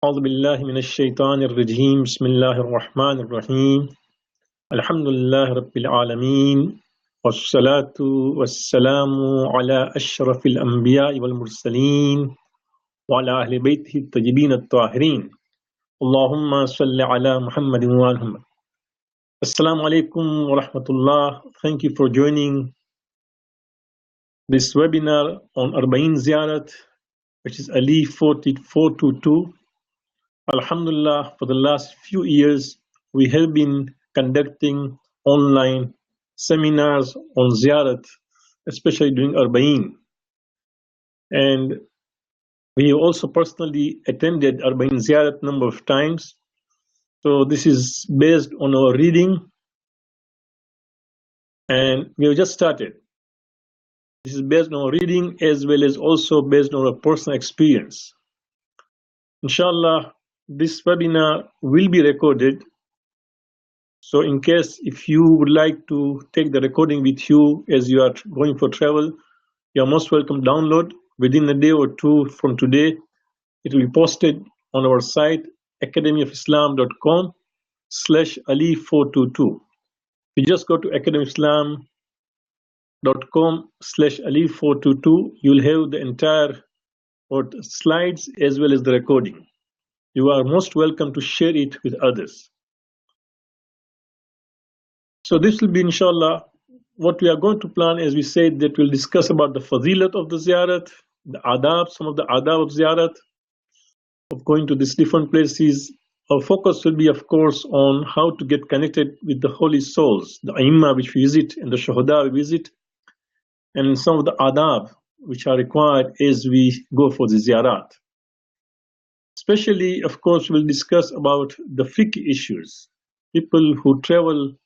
أعوذ بالله من الشيطان الرجيم بسم الله الرحمن الرحيم الحمد لله رب العالمين والصلاة والسلام على أشرف الأنبياء والمرسلين وعلى أهل بيته الطيبين الطاهرين اللهم صل على محمد وآل محمد. Assalamu alaikum wa rahmatullah. Thank you for joining this webinar on Arbain Ziyarat, which is Ali 4422. Alhamdulillah, for the last few years, we have been conducting online seminars on Ziyarat, especially during Arbain. And we also personally attended Arbain Ziyarat number of times. So this is based on our reading, and we have just started. This is based on our reading as well as also based on our personal experience. Inshallah, this webinar will be recorded. So in case if you would like to take the recording with you as you are going for travel, you are most welcome to download. Within a day or two from today, it will be posted on our site academyofislam.com/ali422. You just go to academyofislam.com/ali422. You'll have the entire slides as well as the recording. You are most welcome to share it with others. So this will be, inshallah, what we are going to plan. As we said, that we'll discuss about the fadilat of the ziyarat, the adab, some of the adab of ziyarat, of going to these different places. Our focus will be, of course, on how to get connected with the holy souls, the aimma which we visit and the shuhada we visit, and some of the adab which are required as we go for the ziyarat. Especially, of course, we'll discuss about the fiqh issues. People who travel,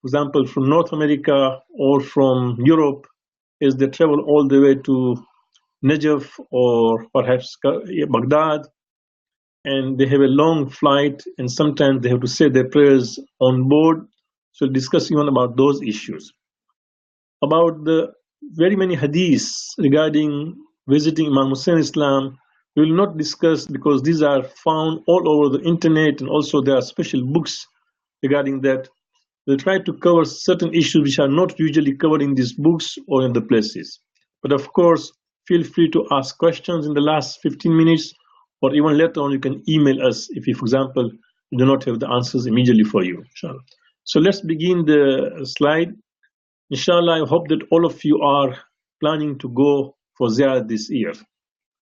for example, from North America or from Europe, as they travel all the way to Najaf or perhaps Baghdad, and they have a long flight, and sometimes they have to say their prayers on board. So discuss even about those issues. About the very many hadiths regarding visiting Imam Hussein Islam, we will not discuss because these are found all over the internet, and also there are special books regarding that. We'll try to cover certain issues which are not usually covered in these books or in the places. But of course, feel free to ask questions in the last 15 minutes, or even later on you can email us if you, for example, you do not have the answers immediately for you. Inshallah. So let's begin the slide. Inshallah, I hope that all of you are planning to go for Ziyarat this year.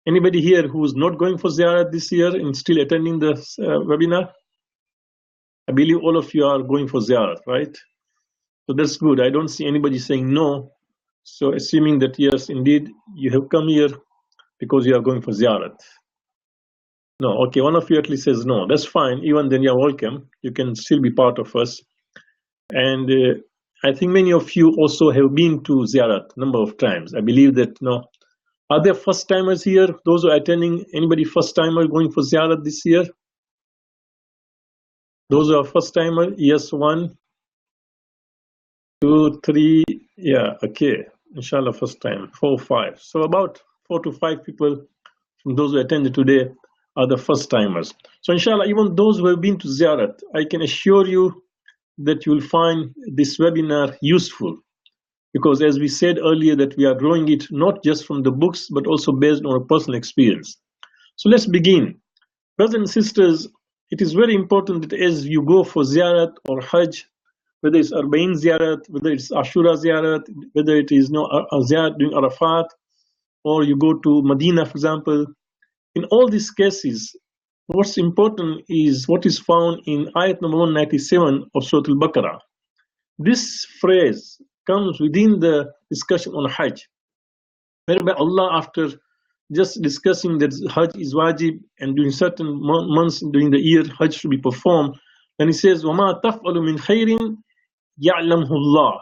Anybody here who is not going for Ziyarat this year and still attending the webinar? I believe all of you are going for Ziyarat, right? So that's good. I don't see anybody saying no. So assuming that yes, indeed, you have come here because you are going for Ziyarat. No, okay, one of you at least says no. That's fine. Even then, you're welcome. You can still be part of us. And I think many of you also have been to Ziyarat a number of times. I believe that, no. Are there first timers here? Those who are attending, anybody first timer going for Ziyarat this year? Those who are first timer, yes, 1, 2, 3, yeah, okay. Inshallah, first time, 4, 5. So about 4 to 5 people from those who attended today are the first timers. So inshallah, even those who have been to Ziyarat, I can assure you that you will find this webinar useful, because as we said earlier, that we are drawing it not just from the books, but also based on a personal experience. So let's begin. Brothers and sisters, it is very important that as you go for Ziyarat or Hajj, whether it's Arbain Ziyarat, whether it's Ashura Ziyarat, whether it is Ziyarat during Arafat, or you go to Medina, for example, in all these cases, what's important is what is found in ayat number 197 of Surah Al-Baqarah. This phrase comes within the discussion on Hajj, whereby Allah, after just discussing that Hajj is wajib and during certain months during the year Hajj should be performed, and He says, وَمَا تَفْعَلُ مِنْ خَيْرٍ يَعْلَمْهُ اللَّهُ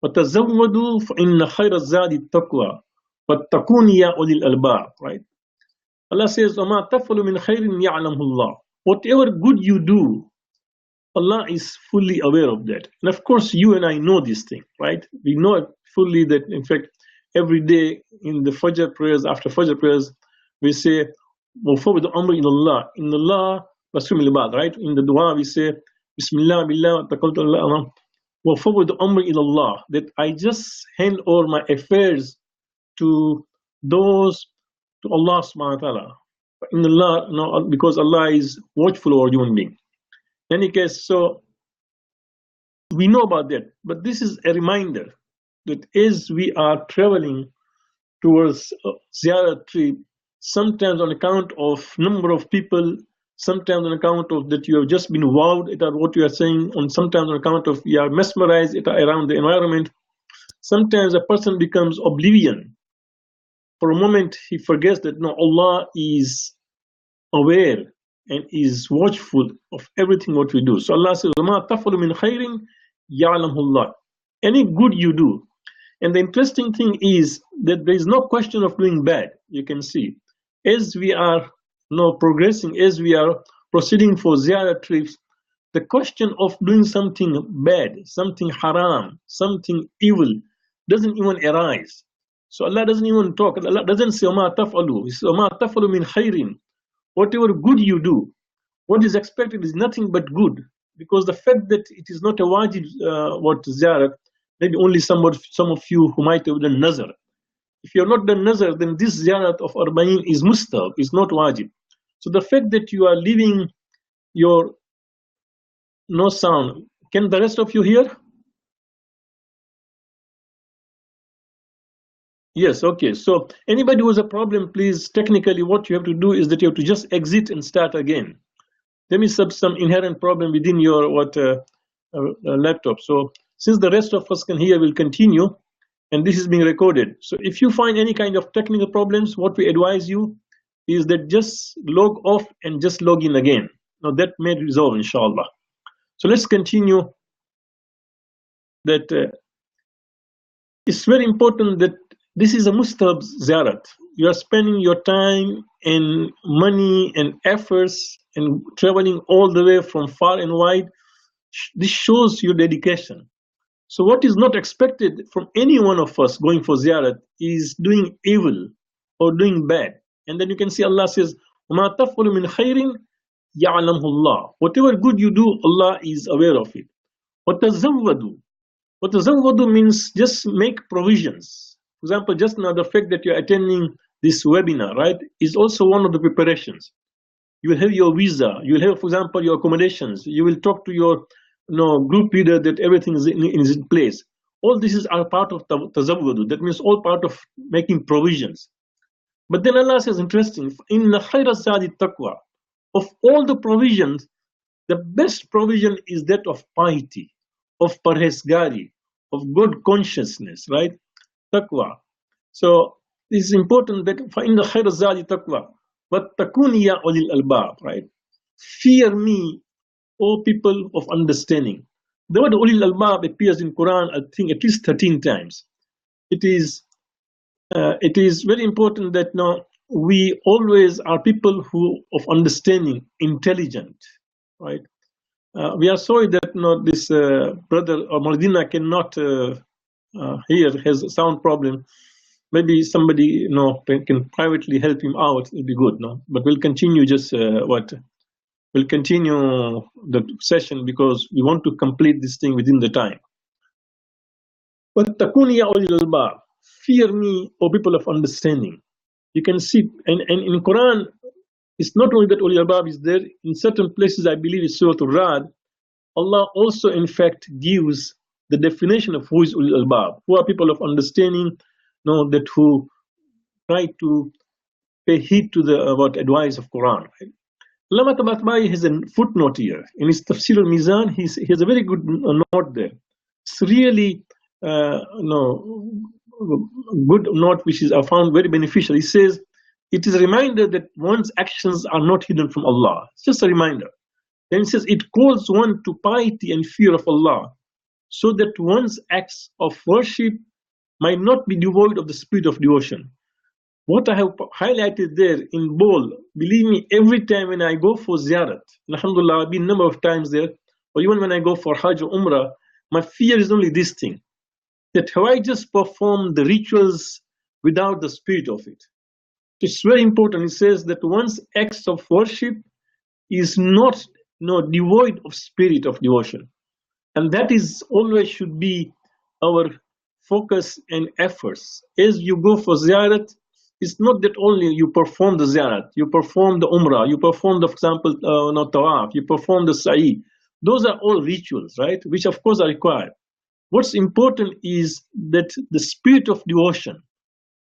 وَتَزَوَّدُوا فَإِنَّ خَيْرَ الزَّادِ التَّقْوَى وَاتَّقُونِ يَا أُولِي الْأَلْبَابِ. Right? Allah says, وَمَا تَفْعَلُ مِنْ خَيْرٍ يَعْلَمْهُ اللَّهُ. Whatever good you do, Allah is fully aware of that. And of course, you and I know this thing, right? We know fully that, in fact, every day in the Fajr prayers, after Fajr prayers, we say, وَفَوِّضْ أَمْرِي إِلَى اللَّهِ إِنَّ اللَّهَ بَصِيرٌ بِالْعِبَادِ. Right? In the dua we say, Bismillah billah tawakkaltu ala Allah. وَفَوِّضْ أَمْرِي إِلَى اللَّهِ, that I just hand over my affairs to those, to Allah subhanahu wa ta'ala. In Allah, no, because Allah is watchful over human being. In any case, so we know about that, but this is a reminder that as we are traveling towards Ziyarat trip, sometimes on account of number of people, sometimes on account of that you have just been wowed at what you are saying, and sometimes on account of you are mesmerized around the environment, sometimes a person becomes oblivion. For a moment, he forgets that no, Allah is aware and is watchful of everything what we do. So Allah says, وَمَا تَفْعَلُ مِنْ خَيْرٍ يَعْلَمْهُ اللَّهُ. Any good you do. And the interesting thing is that there is no question of doing bad. You can see, as we are now progressing, as we are proceeding for Ziyarat trips, the question of doing something bad, something haram, something evil doesn't even arise. So Allah doesn't even talk. Allah doesn't say, وَمَا تَفْعَلُ. He says, وَمَا تَفْعَلُ مِنْ خَيْرٍ. Whatever good you do, what is expected is nothing but good. Because the fact that it is not a wajib ziyarat, maybe only some of you who might have done nazar. If you have not done nazar, then this ziyarat of Arbain is mustahab, is not wajib. So the fact that you are leaving your no sound, can the rest of you hear? Yes, okay. So anybody who has a problem, please, technically what you have to do is that you have to just exit and start again. There is some inherent problem within your laptop. So since the rest of us can hear, we'll continue, and this is being recorded. So if you find any kind of technical problems, what we advise you is that just log off and just log in again. Now that may resolve, inshallah. So let's continue. That it's very important that this is a mustahab ziyarat. You are spending your time and money and efforts and traveling all the way from far and wide. This shows your dedication. So what is not expected from any one of us going for ziyarat is doing evil or doing bad. And then you can see Allah says, وَمَا تَفْعَلُ مِنْ خَيْرٍ يَعْلَمْهُ اللَّهُ. Whatever good you do, Allah is aware of it. وَتَزَوَّدُوا. وَتَزَوَّدُوا means just make provisions. For example, just now the fact that you're attending this webinar, right, is also one of the preparations. You will have your visa, you will have, for example, your accommodations, you will talk to your group leader that everything is in place. All this is are part of tazawwudu. That means all part of making provisions. But then Allah says, interesting, in the khayra zadi taqwa, of all the provisions, the best provision is that of piety, of parhesgari, of good consciousness, right? Taqwa. So it is important that in the khayra zadi taqwa, but takuni ya ulil albab, right? Fear me, O people of understanding. The word ulil albab appears in Quran, I think, at least 13 times. It is very important that now we always are people who of understanding, intelligent, right? We are sorry that this brother or Mardina cannot hear, has a sound problem. Maybe somebody can privately help him out. It'll be good, no? But we'll continue we'll continue the session because we want to complete this thing within the time. But takuni ya ulil albab, fear me, O people of understanding. You can see, and in Quran, it's not only that ulil albab is there. In certain places, I believe it's Surah Al-Ra'd, Allah also, in fact, gives the definition of who is ulil albab, who are people of understanding, that who try to pay heed to the advice of Quran. Right? Allama Tabatabai has a footnote here. In his Tafsir al-Mizan, he has a very good note there. It's really good note which is I found very beneficial. He says, it is a reminder that one's actions are not hidden from Allah. It's just a reminder. Then he says, it calls one to piety and fear of Allah, so that one's acts of worship might not be devoid of the spirit of devotion. What I have highlighted there in bold, believe me, every time when I go for ziyarat, alhamdulillah, I've been a number of times there, or even when I go for Hajj or Umrah, my fear is only this thing, that have I just performed the rituals without the spirit of it? It's very important. It says that one's acts of worship is not devoid of spirit of devotion. And that is always should be our focus and efforts. As you go for ziyarat, it's not that only you perform the ziyarat, you perform the umrah, you perform the, for example, tawaf, you perform the sa'i. Those are all rituals, right? Which of course are required. What's important is that the spirit of devotion,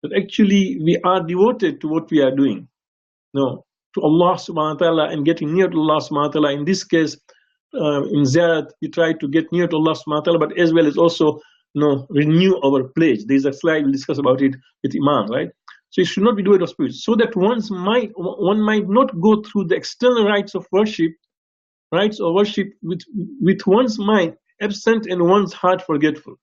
that actually we are devoted to what we are doing. No, to Allah subhanahu wa ta'ala and getting near to Allah subhanahu wa ta'ala. In this case, in ziyarat, we try to get near to Allah subhanahu wa ta'ala, but as well as also renew our pledge. There's a slide we'll discuss about it with Imam, right? So it should not be devoid of spirit, so that one might not go through the external rites of worship, with one's mind absent and one's heart forgetful.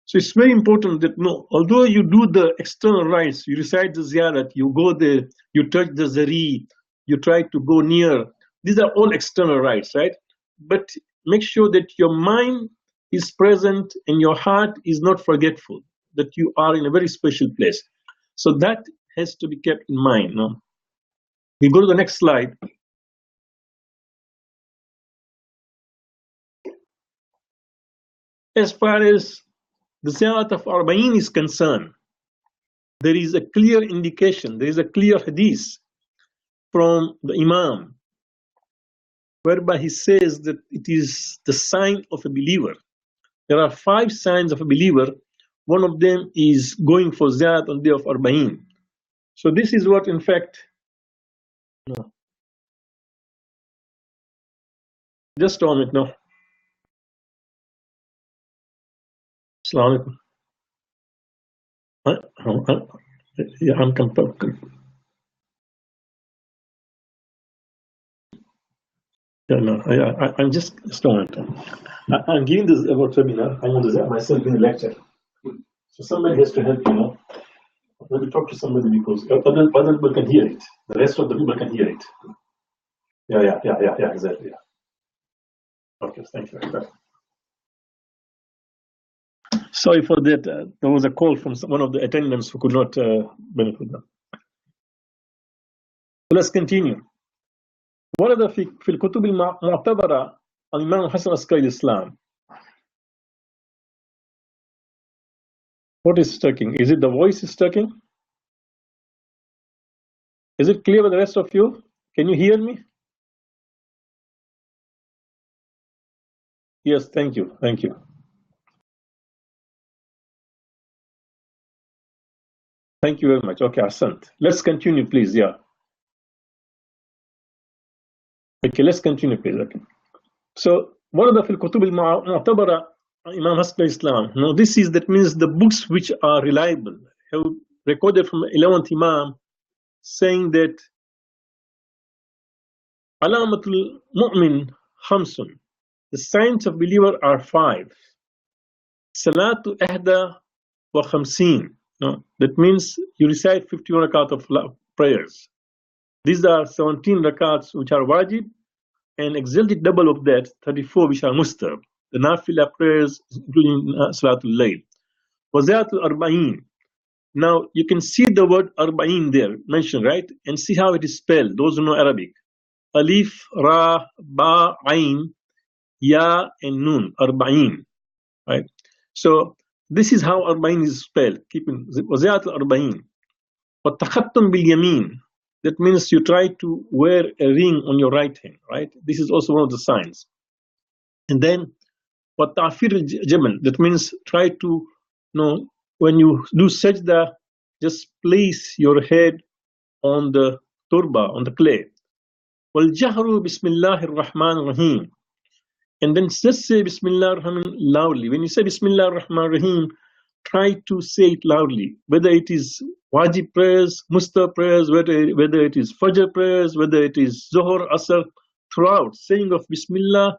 So it's very important that although you do the external rites, you recite the ziyarat, you go there, you touch the zari, you try to go near. These are all external rites, right? But make sure that your mind is present and your heart is not forgetful, that you are in a very special place. So that has to be kept in mind. We go to the next slide. As far as the Ziyarat of Arbain is concerned, there is a clear indication, there is a clear hadith from the Imam, whereby he says that it is the sign of a believer. There are 5 signs of a believer. One of them is going for Ziyarat on the day of Arbain. So this is what, in fact, just a moment now. Assalamu alaikum. Yeah, I'm confirmed. Yeah, no, I'm just a moment. I'm giving this about webinar. I want to myself in a lecture. So somebody has to help, Let me talk to somebody because other people can hear it. The rest of the people can hear it. Yeah, exactly. Yeah. Okay, thank you. Sorry for that. There was a call from one of the attendants who could not benefit them. Let's continue. ورد في الكتب المعتبرة الإمام حسن عسكري الإسلام. What is stucking? Is it the voice is stucking? Is it clear with the rest of you? Can you hear me? Yes, thank you. Thank you. Thank you very much. Okay, Asant. Let's continue, please. Yeah. Okay, let's continue, please. Okay. So, ورد في الكتب المعتبرة Imam Hasanayn Islam. Now, that means the books which are reliable have recorded from 11th Imam, saying that Alamatul Mu'min Khamsun, the signs of believer are 5. Salatu Ahda wa Khamsin. That means you recite 51 rakat of prayers. These are 17 rakats which are wajib, and exalted double of that, 34 which are mustab. The nafila prayers, including Salatul Layl. Waziyatul Arbain. Now you can see the word Arbain there mentioned, right? And see how it is spelled. Those who know Arabic. Alif, Ra, Ba, Ain, Ya, and Nun. Arbain. Right? So this is how Arbain is spelled. Keeping Waziyatul Arbain. Watakhattum bil Yamin. That means you try to wear a ring on your right hand, right? This is also one of the signs. And then Ta'fir Jaman, that means try to, when you do sajda, just place your head on the turba, on the clay. Wal jahru bismillahir rahmanir rahim. And then just say Bismillah ar-Rahman loudly. When you say Bismillah ar-Rahman rahim, try to say it loudly, whether it is wajib prayers, musta prayers, whether it is fajr prayers, whether it is zohar, asr, throughout. Saying of Bismillah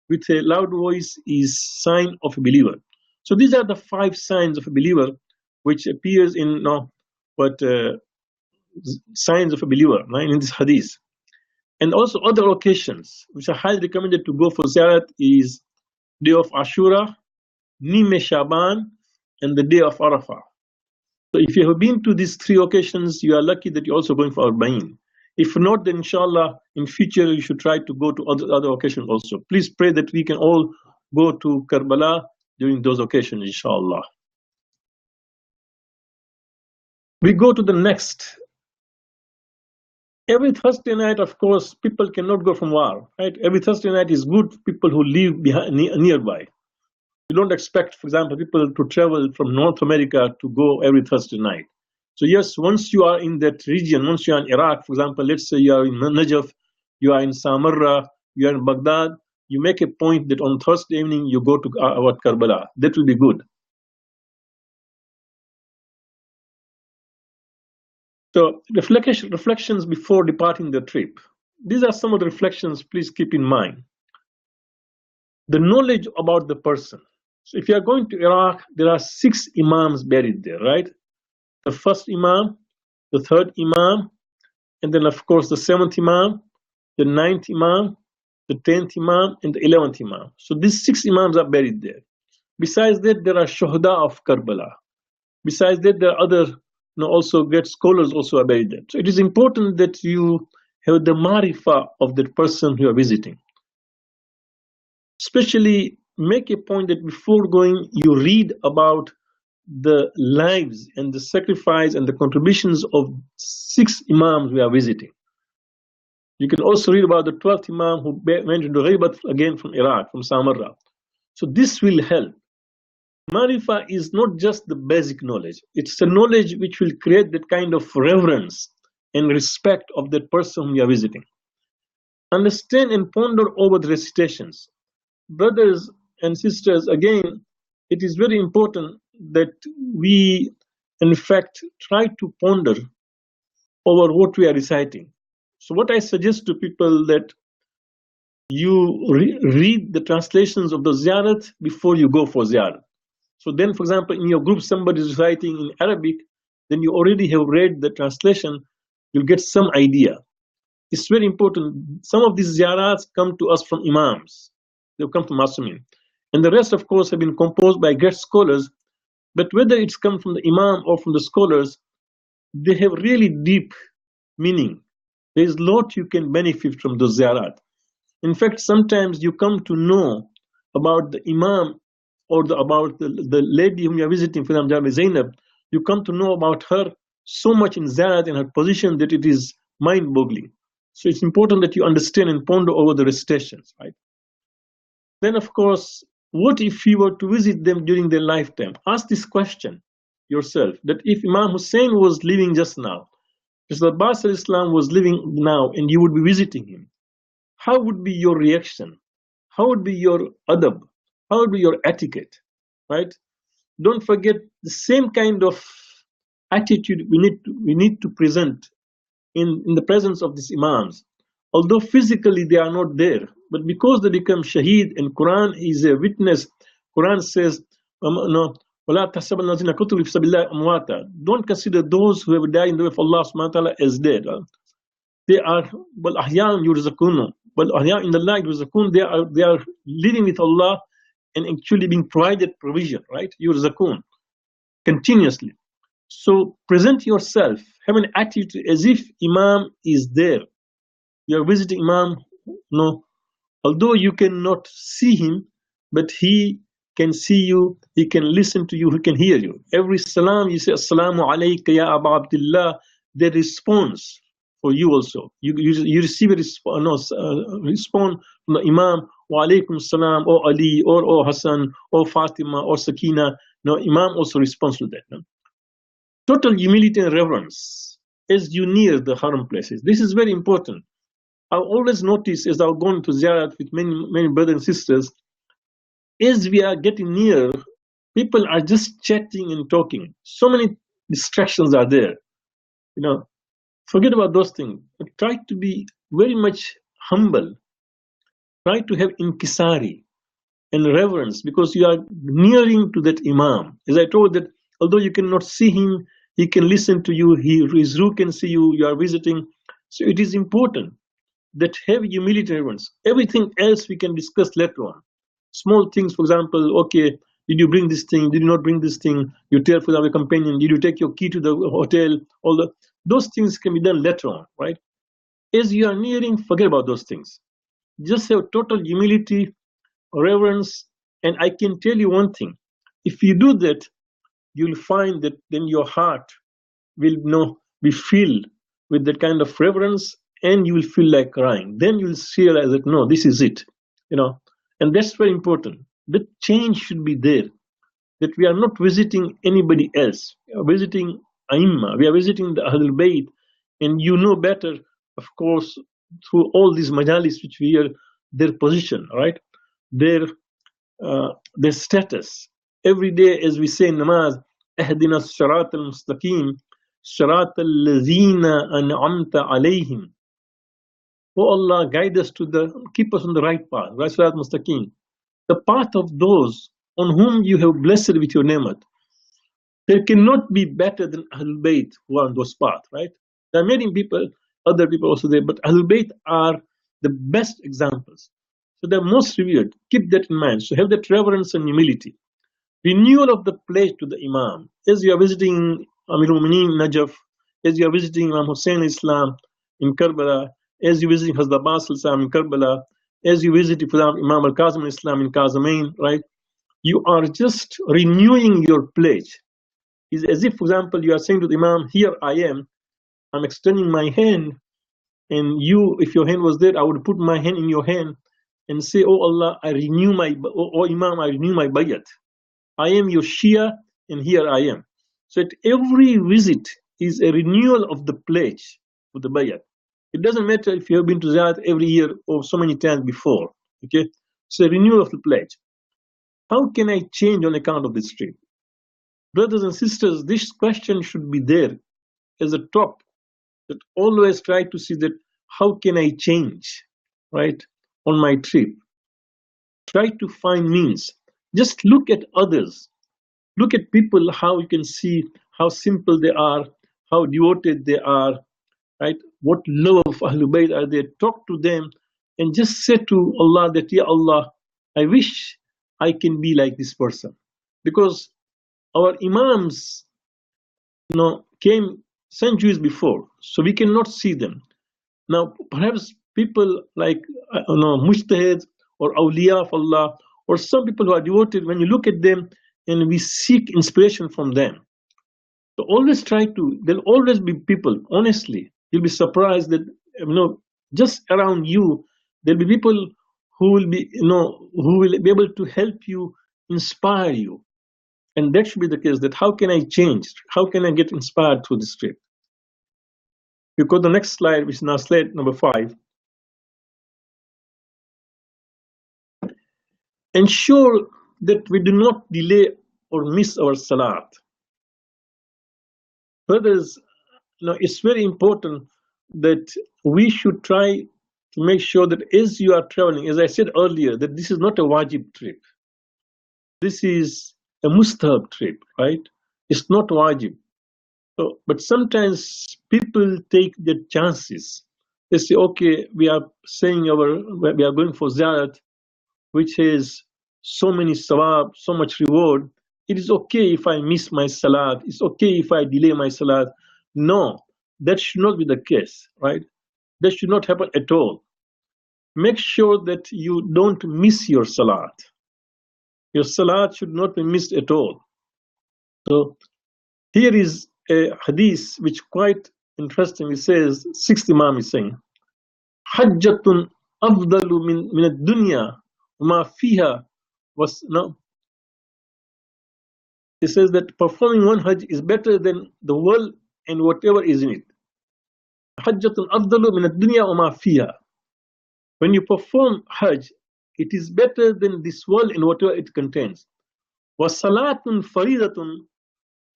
with a loud voice is sign of a believer. So these are the 5 signs of a believer, which appears in signs of a believer in this hadith. And also other occasions which are highly recommended to go for ziyarat is day of Ashura, Nime Shaban, and the day of Arafah. So if you have been to these 3 occasions, you are lucky that you're also going for Arbain. If not, then inshallah, in future you should try to go to other occasions also. Please pray that we can all go to Karbala during those occasions, inshallah. We go to the next. Every Thursday night, of course, people cannot go from war, right? Every Thursday night is good for people who live nearby. You don't expect, for example, people to travel from North America to go every Thursday night. So yes, once you are in that region, once you are in Iraq, for example, let's say you are in Najaf, you are in Samarra, you are in Baghdad, you make a point that on Thursday evening you go to Karbala. That will be good. So reflections before departing the trip. These are some of the reflections, please keep in mind. The knowledge about the person. So if you are going to Iraq, there are 6 imams buried there, right? The first imam, the third imam, and then of course the 7th imam, the 9th imam, the 10th imam, and the 11th imam. So these 6 imams are buried there. Besides that, there are shuhada of Karbala. Besides that, there are other also great scholars also are buried there. So it is important that you have the marifah of that person you are visiting. Especially make a point that before going, you read about the lives and the sacrifice and the contributions of 6 imams we are visiting. You can also read about the 12th imam who went into Ghaibat again from Iraq, from Samarra. So this will help. Marifah is not just the basic knowledge. It's a knowledge which will create that kind of reverence and respect of that person you are visiting. Understand and ponder over the recitations. Brothers and sisters, again, it is very important that we, in fact, try to ponder over what we are reciting. So what I suggest to people that you read the translations of the ziyarat before you go for ziyarat. So then, for example, in your group, somebody is writing in Arabic, then you already have read the translation, you'll get some idea. It's very important. Some of these ziyarats come to us from imams. They've come from Masumin. And the rest, of course, have been composed by great scholars. But whether it's come from the imam or from the scholars, they have really deep meaning. There is a lot you can benefit from those ziyarat. In fact, sometimes you come to know about the imam or about the lady whom you are visiting, for example, Zainab. You come to know about her so much in ziyarat and her position that it is mind-boggling. So it's important that you understand and ponder over the recitations, right? Then, of course, what if you were to visit them during their lifetime? Ask this question yourself, that if Imam Hussein was living just now, if Abbas al-Islam was living now, and you would be visiting him, how would be your reaction? How would be your adab? How would be your etiquette, right? Don't forget the same kind of attitude we need to present in the presence of these imams. Although physically they are not there, but because they become shaheed, and Quran is a witness, Quran says, don't consider those who have died in the way of Allah subhanahu wa ta'ala as dead. They are they are living with Allah and actually being provided provision, right? Yurzakun, continuously. So present yourself, have an attitude as if Imam is there. You are visiting Imam, although you cannot see him, but he can see you, he can listen to you, he can hear you. Every salam you say, Assalamu alayka ya Aba Abdullah, they response for you also. You receive a response from the Imam, wa alaykum salam, or Ali, or Hassan, or Fatima, or Sakina. No, Imam also responds to that. No? Total humility and reverence as you near the haram places. This is very important. I always notice as I've gone to Ziyarat with many brothers and sisters, as we are getting near, people are just chatting and talking. So many distractions are there. Forget about those things. But try to be very much humble. Try to have inkisari and reverence, because you are nearing to that Imam. As I told that, although you cannot see him, he can listen to you, his ruh can see you, you are visiting. So it is important that have humility and reverence. Everything else we can discuss later on. Small things, for example, okay, Did you bring this thing? Did you not bring this thing? You tell for the companion, did you take your key to the hotel? Those things can be done later on, right? As you are nearing, forget about those things. Just have total humility, reverence, and I can tell you one thing. If you do that, you'll find that then your heart will be filled with that kind of reverence, and you will feel like crying. Then you'll realize that no, this is it, and that's very important. The change should be there. That we are not visiting anybody else. We are visiting Aimma. We are visiting the Ahlul Bayt, and you know better, of course, through all these majalis which we hear, their position, right? Their status. Every day, as we say in namaz, اهدنا الصراط المستقيم صراط الذين أنعمت عليهم. Oh Allah, guide us keep us on the right path, right Sirat Mustaqim, the path of those on whom you have blessed with your ni'mat. There cannot be better than Ahlul Bayt who are on those paths, right? There are many people, other people also there, but Ahlul Bayt are the best examples. So they're most revered. Keep that in mind. So have that reverence and humility. Renewal of the pledge to the Imam. As you are visiting Amirul Mu'mineen Najaf, as you are visiting Imam Hussein Islam in Karbala, as you are visiting Hazrat Abbas Islam in Karbala, as you visit Imam Al-Kazim Islam in Kassamali, right? You are just renewing your pledge. It's as if, for example, you are saying to the Imam, here I am, I'm extending my hand, and you, if your hand was there, I would put my hand in your hand and say, oh Allah, I renew oh Imam, I renew my bayat. I am your Shia, and here I am. So at every visit is a renewal of the pledge of the bayat. It doesn't matter if you have been to Ziyarat every year or so many times before. Okay, so a renewal of the pledge. How can I change on account of this trip? Brothers and sisters, this question should be there as a top. That always try to see that how can I change, right, on my trip? Try to find means. Just look at others. Look at people, how you can see how simple they are, how devoted they are, right? What love of Ahlul Bayt are they? Talk to them and just say to Allah that, Ya Allah, I wish I can be like this person. Because our Imams, came centuries before, so we cannot see them. Now, perhaps people like, Mujtahid or Awliya of Allah, or some people who are devoted, when you look at them and we seek inspiration from them. So always there'll always be people, honestly, you'll be surprised that, just around you, there'll be people who will be, who will be able to help you, inspire you. And that should be the case, that how can I change? How can I get inspired through this trip? You go to the next slide, which is now slide number 5. Ensure that we do not delay or miss our salat. Brothers, it's very important that we should try to make sure that as you are traveling, as I said earlier, that this is not a wajib trip. This is a mustahab trip, right? It's not wajib. So, but sometimes people take their chances. They say, okay, we are going for Ziyarat, which has so many sawab, so much reward. It is okay if I miss my salat. It's okay if I delay my salat. No, that should not be the case, right? That should not happen at all. Make sure that you don't miss your salat. Your salat should not be missed at all. So here is a hadith which quite interesting. It says, 6th Imam is saying, Hajjatun afdalu min ad-dunya ma fiha was no. It says that performing one Hajj is better than the world and whatever is in it. Hajjatun afdalu min ad-dunya ma fiha. When you perform Hajj, it is better than this world and whatever it contains. Wa salatun faridatun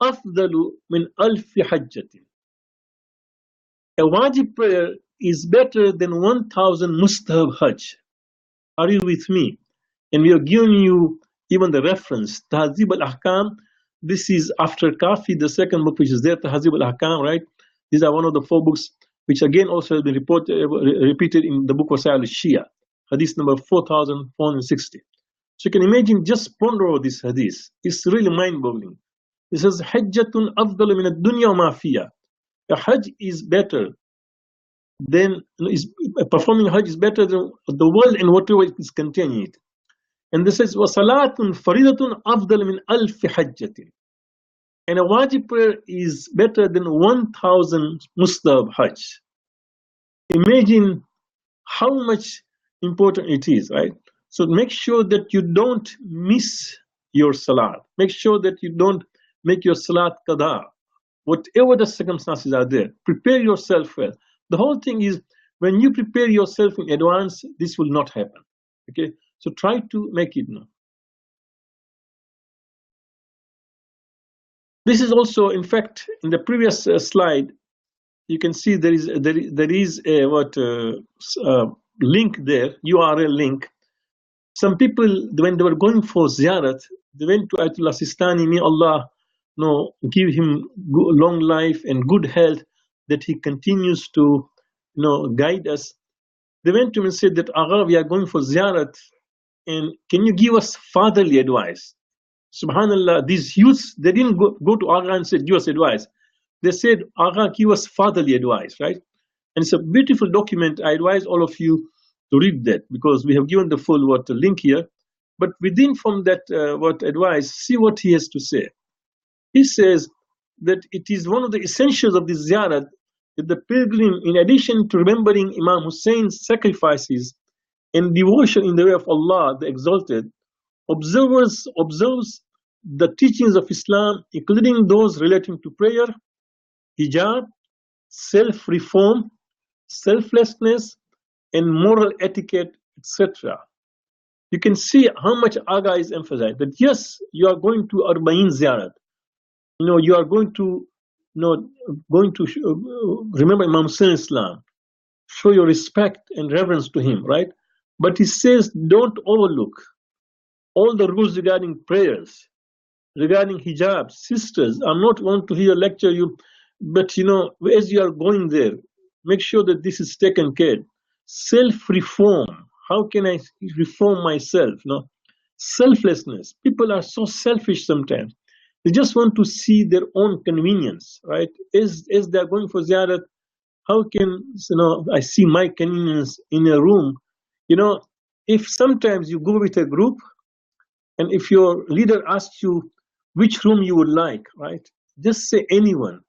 afdalu min alfi hajjatin. A wajib prayer is better than 1,000 mustahab Hajj. Are you with me? And we are giving you even the reference, Tahzib al-Ahkam. This is after Kafi, the second book which is there, Tahzib al-Ahkam, right? These are one of the 4 books which again also has been repeated in the book Wasail al-Shia, hadith number 4,460. So you can imagine, just ponder over this hadith. It's really mind-boggling. It says, Hajjatun afdalu min ad-dunya wa ma fiha. A Hajj is better than, performing Hajj is better than the world and whatever is contained in it. And this says, وَصَلَاتٌ فَرِيدَةٌ أَفْضَلُ مِنْ أَلْفِ حَجَّةٍ. And a wajib prayer is better than 1,000 mustahab Hajj. Imagine how much important it is, right? So make sure that you don't miss your salat. Make sure that you don't make your salat qada. Whatever the circumstances are there, prepare yourself well. The whole thing is, when you prepare yourself in advance, this will not happen. Okay, so try to make it known. This is also, in fact, in the previous slide, you can see there is a link there, URL link. Some people, when they were going for ziyarat, they went to Ayatollah Sistani. May Allah give him long life and good health, that he continues to guide us. They went to him and said that, Agha, we are going for ziyarat, and can you give us fatherly advice? Subhanallah, these youths, they didn't go to Agha and said, give us advice. They said, Agha, give us fatherly advice, right? And it's a beautiful document. I advise all of you to read that, because we have given the full link here. But within from that advice, see what he has to say. He says that it is one of the essentials of this ziyarat that the pilgrim, in addition to remembering Imam Hussein's sacrifices and devotion in the way of Allah, the Exalted, observes the teachings of Islam, including those relating to prayer, hijab, self-reform, selflessness, and moral etiquette, etc. You can see how much Agha is emphasized. That yes, you are going to Arbain Ziyarat. You are going to remember Imam Hussein Islam, show your respect and reverence to him, right? But he says, don't overlook all the rules regarding prayers, regarding hijab. Sisters, I'm not want to hear lecture you, but as you are going there, make sure that this is taken care. Self-reform. How can I reform myself? Selflessness. People are so selfish sometimes. They just want to see their own convenience, right? As they are going for ziyarat, how can I see my convenience in a room? If sometimes you go with a group, and if your leader asks you which room you would like, right? Just say anyone.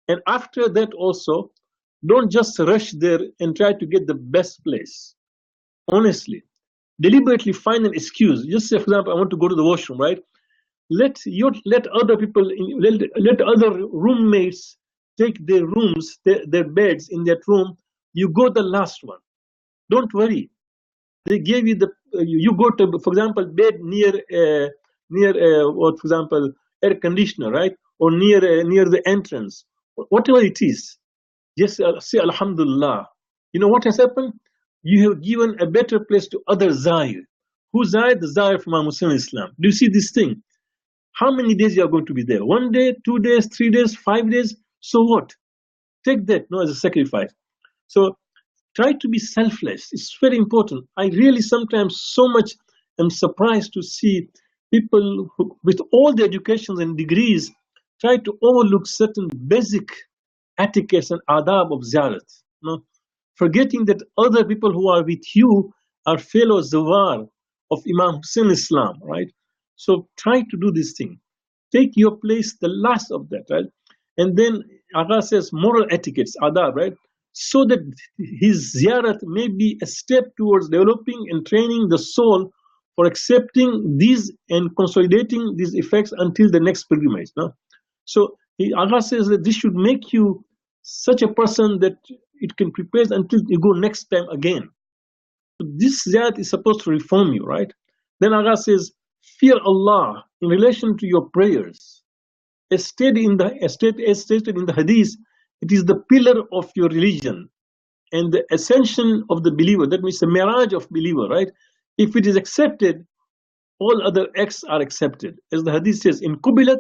And after that also, don't just rush there and try to get the best place. Honestly, deliberately find an excuse. Just say, for example, I want to go to the washroom, right? Let other people, let other roommates take their rooms, their beds in that room. You go the last one. Don't worry. They gave you you go to, for example, bed near for example, air conditioner, right? Or near the entrance, whatever it is. Just say Alhamdulillah. You know what has happened? You have given a better place to other Zahir. Who Zahir? The Zahir from Imam Hussein Islam. Do you see this thing? How many days you are going to be there? 1 day, 2 days, 3 days, 5 days? So what? Take that as a sacrifice. So try to be selfless. It's very important. I really sometimes so much am surprised to see people who, with all the educations and degrees, try to overlook certain basic etiquettes and adab of ziyarat. Forgetting that other people who are with you are fellow zawar of Imam Hussein Islam, right? So try to do this thing. Take your place, the last of that, right? And then Agha says moral etiquettes, adab, right? So that his ziyarat may be a step towards developing and training the soul for accepting these and consolidating these effects until the next pilgrimage. So Agha says that this should make you such a person that it can prepare until you go next time again. So this ziyarat is supposed to reform you, right? Then Agha says, fear Allah in relation to your prayers. As stated in the hadith, it is the pillar of your religion and the ascension of the believer. That means the mirage of believer, right? If it is accepted, all other acts are accepted. As the hadith says, in kubilat,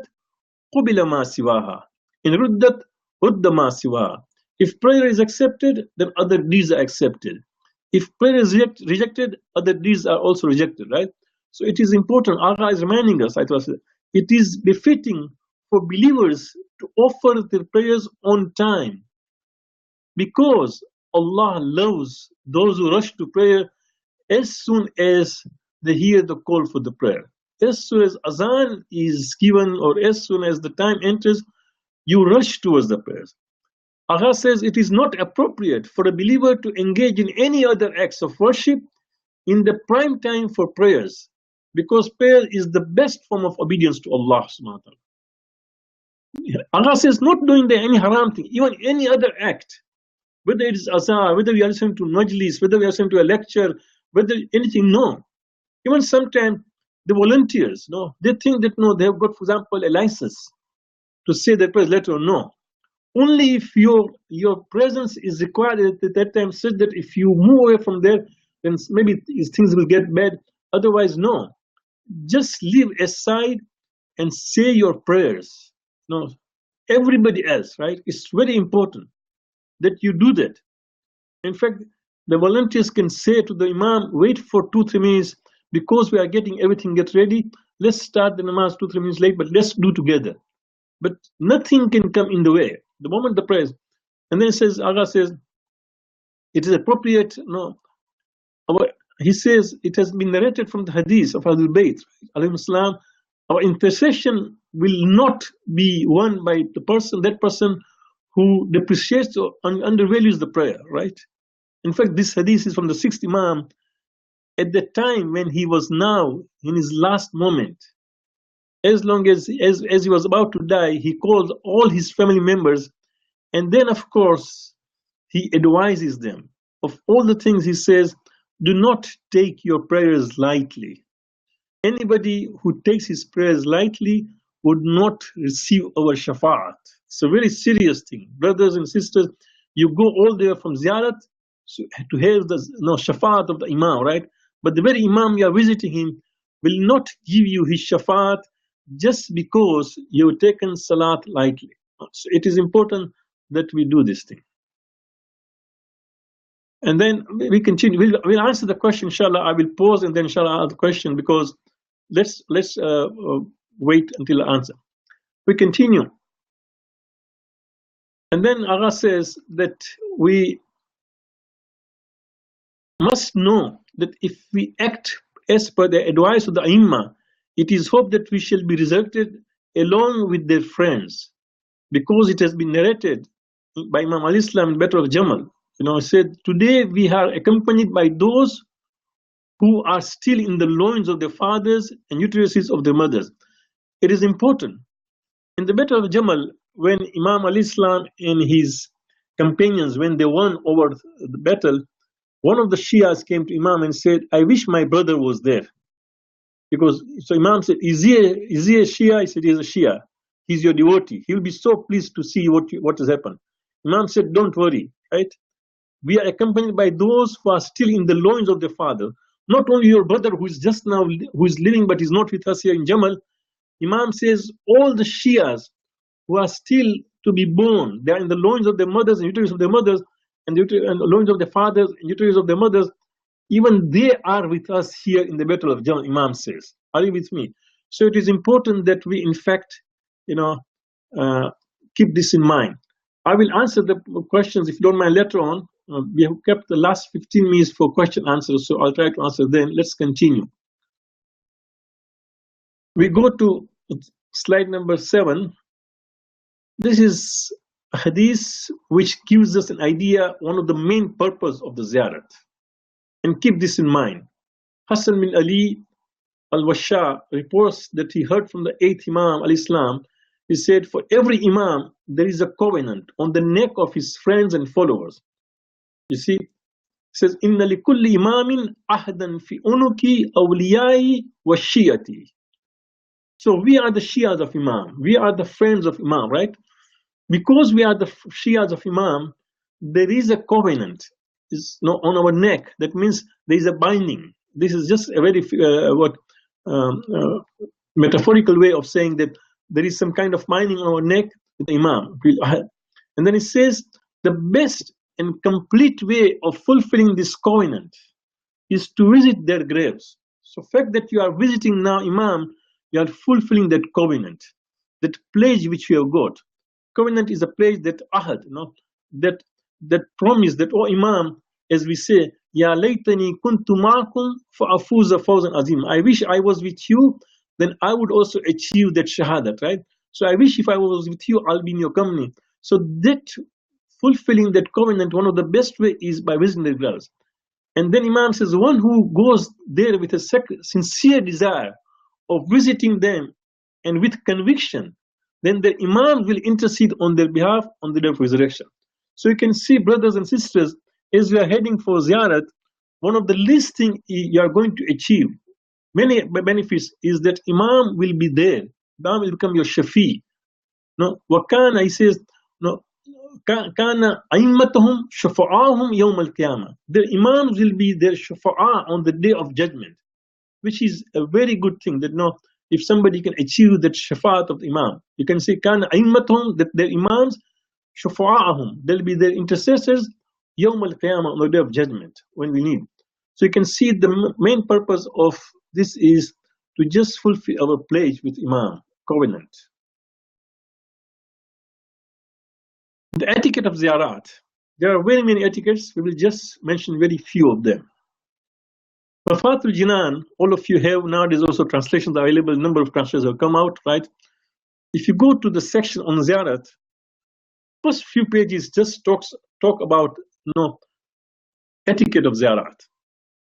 kubila ma siwaha. In ruddat, rudda ma siwaha. If prayer is accepted, then other deeds are accepted. If prayer is rejected, other deeds are also rejected, right? So it is important. Allah is reminding us, it is befitting for believers to offer their prayers on time, because Allah loves those who rush to prayer as soon as they hear the call for the prayer. As soon as azan is given, or as soon as the time enters, you rush towards the prayers. Allah says it is not appropriate for a believer to engage in any other acts of worship in the prime time for prayers, because prayer is the best form of obedience to Allah subhanahu wa ta'ala. Allah says not doing any haram thing, even any other act, whether it is azan, whether we are listening to majlis, whether we are listening to a lecture, whether anything, no. Even sometimes the volunteers, no, they think that no, they have got, for example, a license to say their prayers later on. No. Only if your presence is required at that time, such that if you move away from there, then maybe things will get bad. Otherwise, no. Just leave aside and say your prayers. No, everybody else, right? It's very important that you do that. In fact, the volunteers can say to the Imam, wait for 2-3 minutes, because we are getting everything get ready. Let's start the namaz 2-3 minutes late, but let's do together. But nothing can come in the way. The moment the prayers, and then it says, Allah says, it is appropriate. No, he says it has been narrated from the hadith of Ahlul Bayt, alayhim salam, our intercession will not be won by that person who depreciates or undervalues the prayer, right? In fact, this hadith is from the 6th Imam, at the time when he was now in his last moment. As long as he was about to die, he called all his family members, and then, of course, he advises them. Of all the things he says, do not take your prayers lightly. Anybody who takes his prayers lightly would not receive our shafa'at. It's a very serious thing. Brothers and sisters, you go all the way from ziyarat to have the shafa'at of the imam, right? But the very imam you are visiting him will not give you his shafa'at just because you've taken salat lightly. So it is important that we do this thing. And then we continue. We'll answer the question, inshallah. I will pause and then inshallah ask the question, because let's wait until the answer. We continue. And then Allah says that we must know that if we act as per the advice of the Aimma, it is hoped that we shall be resurrected along with their friends, because it has been narrated by Imam al-Islam in Battle of Jamal. He said, today we are accompanied by those who are still in the loins of their fathers and uteruses of their mothers. It is important. In the Battle of Jamal, when Imam al-Islam and his companions, when they won over the battle, one of the Shias came to Imam and said, I wish my brother was there. So Imam said, is he a Shia? He said, he's a Shia. He's your devotee. He'll be so pleased to see what has happened. Imam said, don't worry, right? We are accompanied by those who are still in the loins of their father. Not only your brother who is just now, who is living but is not with us here in Jamal. Imam says, all the Shias who are still to be born, they are in the loins of their mothers and uterus of their mothers, and the loins of their fathers and uterus of their mothers, even they are with us here in the Battle of Jamal, Imam says. Are you with me? So it is important that we, in fact, keep this in mind. I will answer the questions, if you don't mind, later on. We have kept the last 15 minutes for question answers, so I'll try to answer them. Let's continue. We go to slide number 7. This is a hadith which gives us an idea, one of the main purpose of the ziyarat. And keep this in mind. Hassan bin Ali al-Washa reports that he heard from the 8th Imam al-Islam. He said, for every Imam, there is a covenant on the neck of his friends and followers. You see, it says, Inna li kulli imamin ahdan fi unuki awliyai wa shiyati. So we are the Shias of Imam. We are the friends of Imam, right? Because we are the Shias of Imam, there is a covenant on our neck. That means there is a binding. This is just a very metaphorical way of saying that there is some kind of binding on our neck with the Imam. And then it says, the best and complete way of fulfilling this covenant is to visit their graves. So fact that you are visiting now Imam, you are fulfilling that covenant, that pledge which you have got. Covenant is a pledge, that ahad, that that promise, that oh Imam, as we say, Ya laytani kuntu ma'akum fa afuza fawzan azim. I wish I was with you, then I would also achieve that shahadat, right? So I wish if I was with you, I'll be in your company. So that fulfilling that covenant, one of the best way is by visiting the girls. And then Imam says, one who goes there with a sincere desire of visiting them and with conviction, then the Imam will intercede on their behalf on the day of resurrection. So you can see, brothers and sisters, as we are heading for ziyarat, one of the least things you are going to achieve, many benefits, is that Imam will be there. Imam will become your shafi. No, Wakana, he says, no, Kana aimmatuhum shafa'ahum yawm al-qiyamah. The Imams will be their shafa'ah on the day of judgment, which is a very good thing. That no, if somebody can achieve that shafa'at of the Imam, you can say Kana aimmatuhum, that their Imams shafa'ahum, they'll be their intercessors yawm al-qiyamah, on the day of judgment, when we need. So you can see the main purpose of this is to just fulfill our pledge with Imam, covenant. The etiquette of ziyarat. There are very many etiquettes. We will just mention very few of them. Mafatul Jinan, all of you have nowadays also translations available. A number of translations have come out, right? If you go to the section on ziyarat, first few pages just talk about etiquette of ziyarat.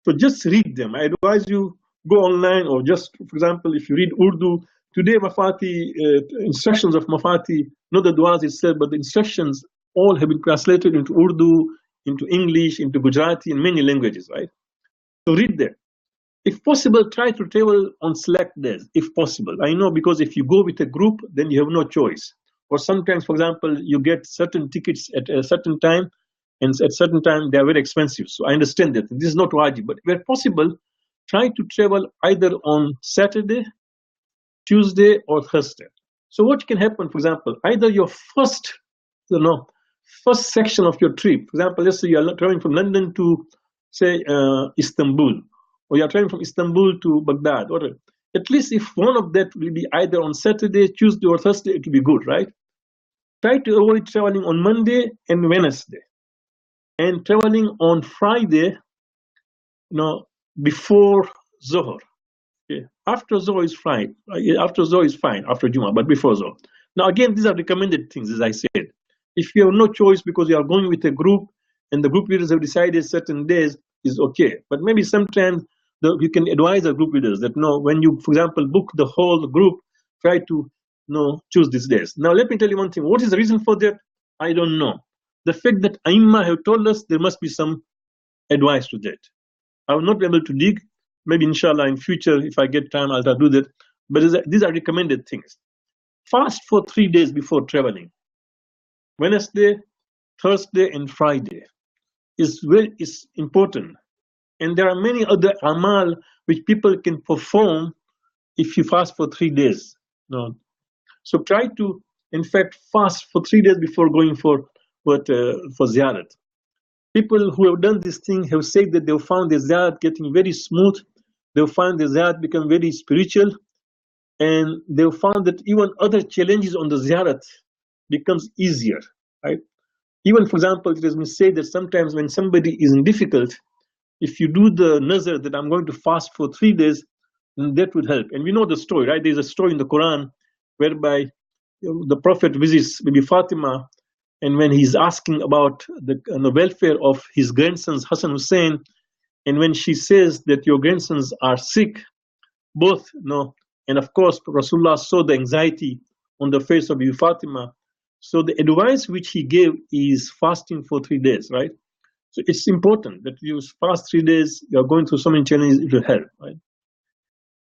So just read them. I advise you go online, or just, for example, if you read Urdu, today Mafati, instructions of Mafati, not the du'as itself, but the instructions all have been translated into Urdu, into English, into Gujarati, in many languages, right? So read them. If possible, try to travel on select days, if possible. I know, because if you go with a group, then you have no choice. Or sometimes, for example, you get certain tickets at a certain time, and at certain time they are very expensive. So I understand that. This is not wajib, but where possible, try to travel either on Saturday, Tuesday, or Thursday. So what can happen, for example, either your first section of your trip, for example, let's say you are traveling from London to, say, Istanbul, or you are traveling from Istanbul to Baghdad, or at least if one of that will be either on Saturday, Tuesday, or Thursday, it will be good, right? Try to avoid traveling on Monday and Wednesday, and traveling on Friday, before Zohar. Okay. After Zohar is fine. After Zohar is fine, after Jummah, but before Zohar. Now again, these are recommended things, as I said. If you have no choice because you are going with a group and the group leaders have decided certain days, is okay. But maybe sometimes you can advise our group leaders that no, when you, for example, book the whole group, try to choose these days. Now let me tell you one thing. What is the reason for that? I don't know. The fact that Aimma have told us, there must be some advice to that. I will not be able to dig. Maybe inshallah in future, if I get time, I'll do that. But these are recommended things. Fast for 3 days before traveling. Wednesday, Thursday, and Friday is important. And there are many other amal which people can perform if you fast for 3 days. So try to, in fact, fast for 3 days before going for ziyarat. People who have done this thing have said that they've found the ziyarat getting very smooth. They've found the ziyarat become very spiritual, and they've found that even other challenges on the ziyarat becomes easier, right? Even, for example, it has been said that sometimes when somebody is in difficult, if you do the nazar that I'm going to fast for 3 days, then that would help. And we know the story, right? There's a story in the Quran whereby the Prophet visits Bibi Fatima, and when he's asking about the welfare of his grandsons, Hassan Hussein, and when she says that your grandsons are sick, both, and of course, Rasulullah saw the anxiety on the face of Bibi Fatima. So the advice which he gave is fasting for 3 days, right? So it's important that you fast 3 days. You're going through so many challenges, it will help, right?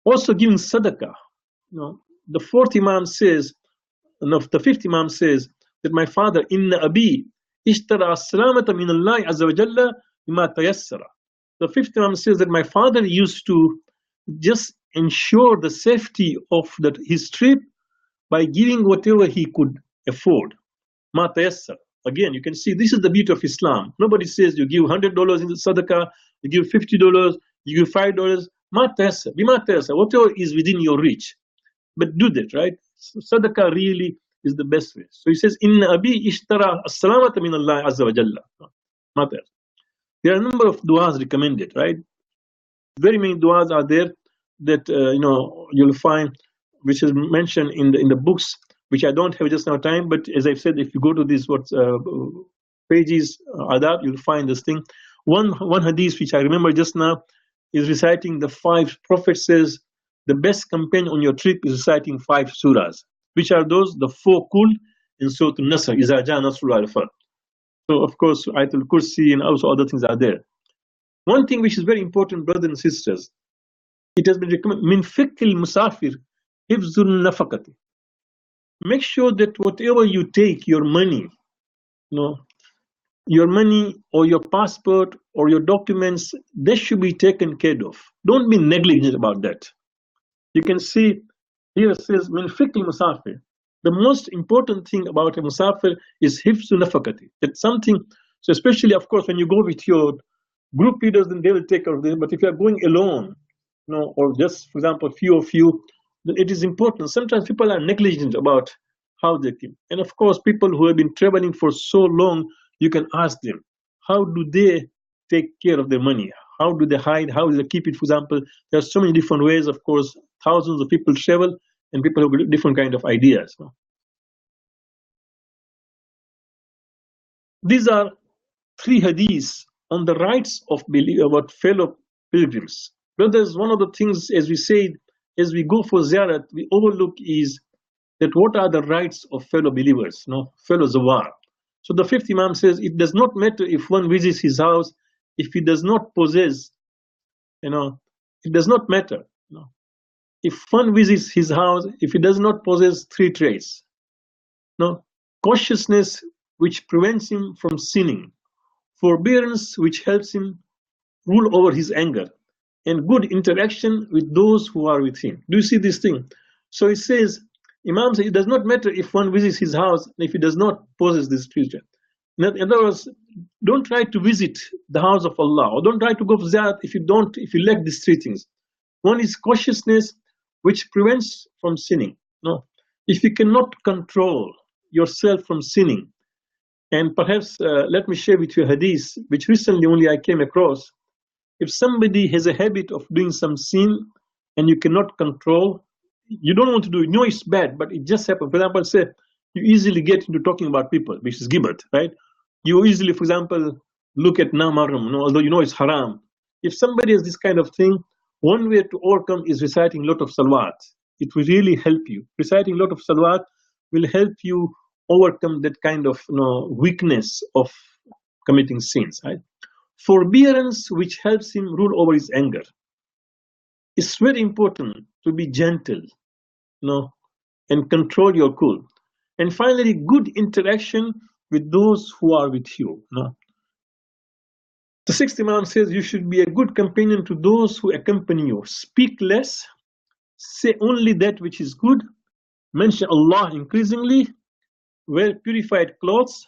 Also giving sadaqah. The fourth Imam says, the fifth Imam says that my father, inna abi ishtara salamata min Allah azza wa jalla bima tayassara. The fifth Imam says that my father used to just ensure the safety of his trip by giving whatever he could afford. Ma tayassara. Again, you can see this is the beauty of Islam. Nobody says you give $100 in the sadaqah, you give $50, you give $5. Ma tayassa, bima tayassa, whatever is within your reach. But do that, right? So sadaqah really is the best way. So he says, Inna abi ishtara as-salamata min Allah azza wa jalla. Ma tayassa. There are a number of du'as recommended, right? Very many du'as are there that you'll find, which is mentioned in the books, which I don't have just now time. But as I've said, if you go to these pages, adab, you'll find this thing. One hadith which I remember just now is reciting the 5 prophets says the best companion on your trip is reciting 5 surahs. Which are those? The 4 kul in Surah An-Nasr, Iza Jaa Nasrullah al-Fath. So of course, Ayatul Kursi and also other things are there. One thing which is very important, brothers and sisters, it has been recommended, min fiqhil musafir hifzul nafaqati. Make sure that whatever you take, your money, your money or your passport or your documents, they should be taken care of. Don't be negligent about that. You can see here it says min fiqhil musafir. The most important thing about a musafir is hifzul nafaqati. That's something. So especially, of course, when you go with your group leaders, then they will take care of this. But if you are going alone, or just, for example, few of you, then it is important. Sometimes people are negligent about how they keep. And of course, people who have been traveling for so long, you can ask them, how do they take care of their money? How do they hide? How do they keep it? For example, there are so many different ways. Of course, thousands of people travel, and people have different kind of ideas. These are 3 hadiths on the rights of about fellow pilgrims. Brothers, one of the things, as we said, as we go for ziyarat, we overlook is that what are the rights of fellow believers, fellow zawar. So the 5th Imam says, it does not matter if one visits his house, if he does not possess, it does not matter. If one visits his house, if he does not possess 3 traits, cautiousness which prevents him from sinning, forbearance which helps him rule over his anger, and good interaction with those who are with him. Do you see this thing? So it says, Imam says, it does not matter if one visits his house if he does not possess this treasure. In other words, don't try to visit the house of Allah, or don't try to go for ziyarat if you lack these 3 things. One is cautiousness, which prevents from sinning. If you cannot control yourself from sinning, and perhaps let me share with you a hadith, which recently only I came across. If somebody has a habit of doing some sin and you cannot control, you don't want to do it. You know it's bad, but it just happens. For example, say you easily get into talking about people, which is gibbat, right? You easily, for example, look at namarum, although you know it's haram. If somebody has this kind of thing, one way to overcome is reciting a lot of salawat. It will really help you. Reciting a lot of salawat will help you overcome that kind of weakness of committing sins, right? Forbearance, which helps him rule over his anger. It's very important to be gentle, and control your cool. And finally, good interaction with those who are with you. The 6th Imam says you should be a good companion to those who accompany you. Speak less, say only that which is good, mention Allah increasingly, wear purified clothes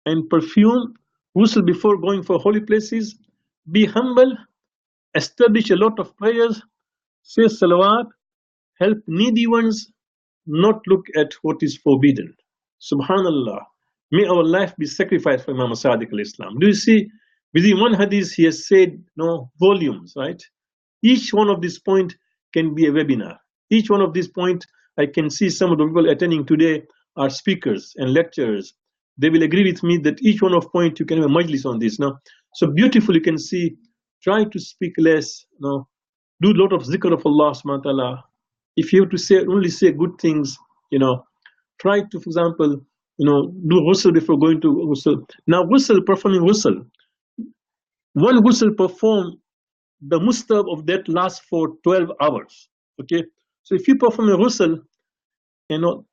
and perfume, ghusl before going for holy places, be humble, establish a lot of prayers, say salawat, help needy ones, not look at what is forbidden. Subhanallah, may our life be sacrificed for Imam Sadiq al-Islam. Do you see, within one hadith he has said volumes, right? Each one of these points can be a webinar. Each one of these points, I can see some of the people attending today are speakers and lecturers. They will agree with me that each one of point you can have a majlis on this. So beautiful, you can see, try to speak less, do a lot of zikr of Allah subhanahu wa ta'ala. If you have to only say good things, try to, for example, do ghusl before going to ghusl. Now performing ghusl. One ghusl performed, the mustab of that lasts for 12 hours. Okay, so if you perform a ghusl,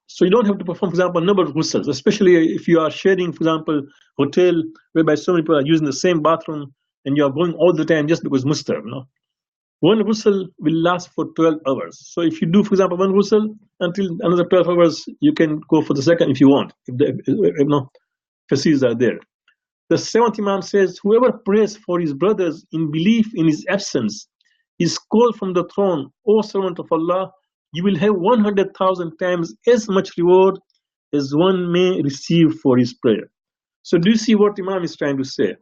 so you don't have to perform, for example, a number of ghusls, especially if you are sharing, for example, hotel whereby so many people are using the same bathroom and you are going all the time just because mustab. One ghusl will last for 12 hours. So if you do, for example, one ghusl until another 12 hours, you can go for the second if you want, if the facilities are there. The 7th Imam says, whoever prays for his brothers in belief in his absence is called from the throne, O servant of Allah, you will have 100,000 times as much reward as one may receive for his prayer. So do you see what Imam is trying to say?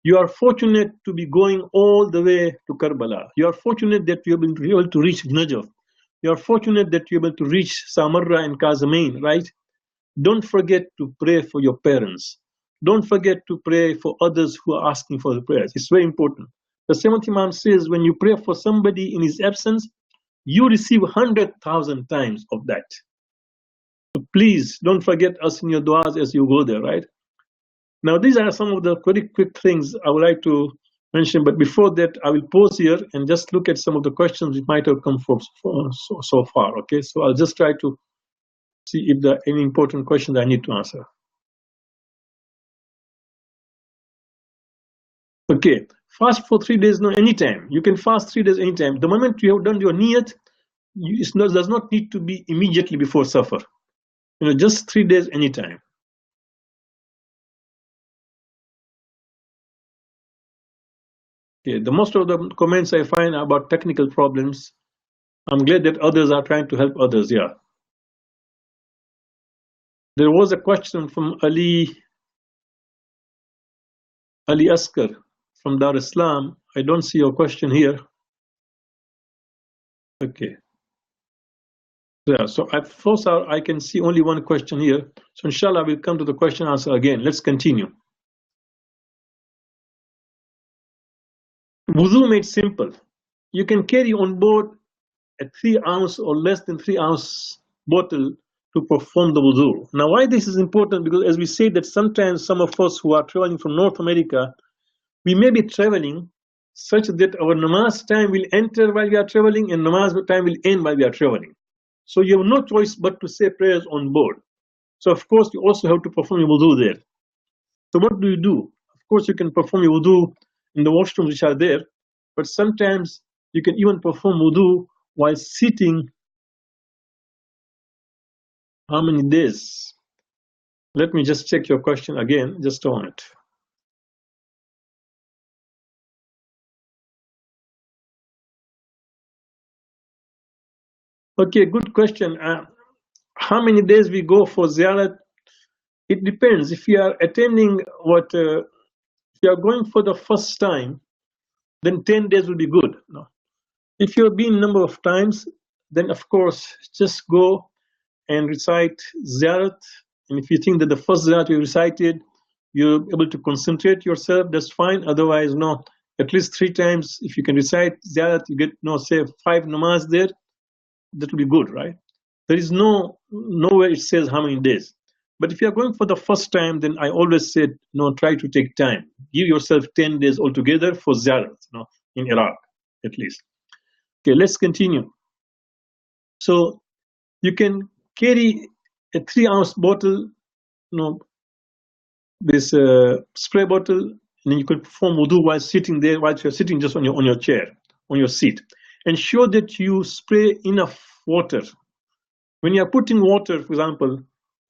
You are fortunate to be going all the way to Karbala. You are fortunate that you have been able to reach Najaf. You are fortunate that you're able to reach Samarra and Kassamali, right? Don't forget to pray for your parents. Don't forget to pray for others who are asking for the prayers. It's very important. The seventh Imam says, when you pray for somebody in his absence, you receive 100,000 times of that. So please don't forget us in your du'as as you go there, right? Now, these are some of the very quick things I would like to mention, but before that, I will pause here and just look at some of the questions which might have come from so far, okay? So I'll just try to see if there are any important questions I need to answer. Okay, fast for 3 days, no, anytime. You can fast 3 days anytime. The moment you have done your niyat, it does not need to be immediately before safar. Just 3 days anytime. Okay, the most of the comments I find are about technical problems. I'm glad that others are trying to help others, yeah. There was a question from Ali Askar from Dar es Salaam. I don't see your question here. Okay. Yeah, so first I can see only one question here. So inshallah, we'll come to the question answer again. Let's continue. Wudu made simple. You can carry on board a 3 ounce or less than 3 ounce bottle to perform the wudu. Now, why this is important? Because as we say that sometimes some of us who are traveling from North America, we may be traveling such that our namaz time will enter while we are traveling and namaz time will end while we are traveling. So you have no choice but to say prayers on board. So of course you also have to perform your wudu there. So what do you do? Of course you can perform your wudu in the washrooms which are there, but sometimes you can even perform wudu while sitting. How many days? Let me just check your question again, just a moment. Okay, good question. How many days we go for ziyarat? It depends. If you are attending if you are going for the first time, then 10 days will be good. No. If you have been a number of times, then of course just go and recite ziyarat. And if you think that the first ziyarat you recited, you're able to concentrate yourself, that's fine. Otherwise, no. At least 3 times, if you can recite ziyarat, you get say 5 namaz there. That will be good, right? There is nowhere it says how many days. But if you are going for the first time, then I always said, try to take time. Give yourself 10 days altogether for ziyarat, in Iraq, at least. Okay, let's continue. So you can carry a 3 ounce bottle, this spray bottle, and then you can perform wudu while sitting there, while you're sitting just on your chair, on your seat. Ensure that you spray enough water. When you are putting water, for example,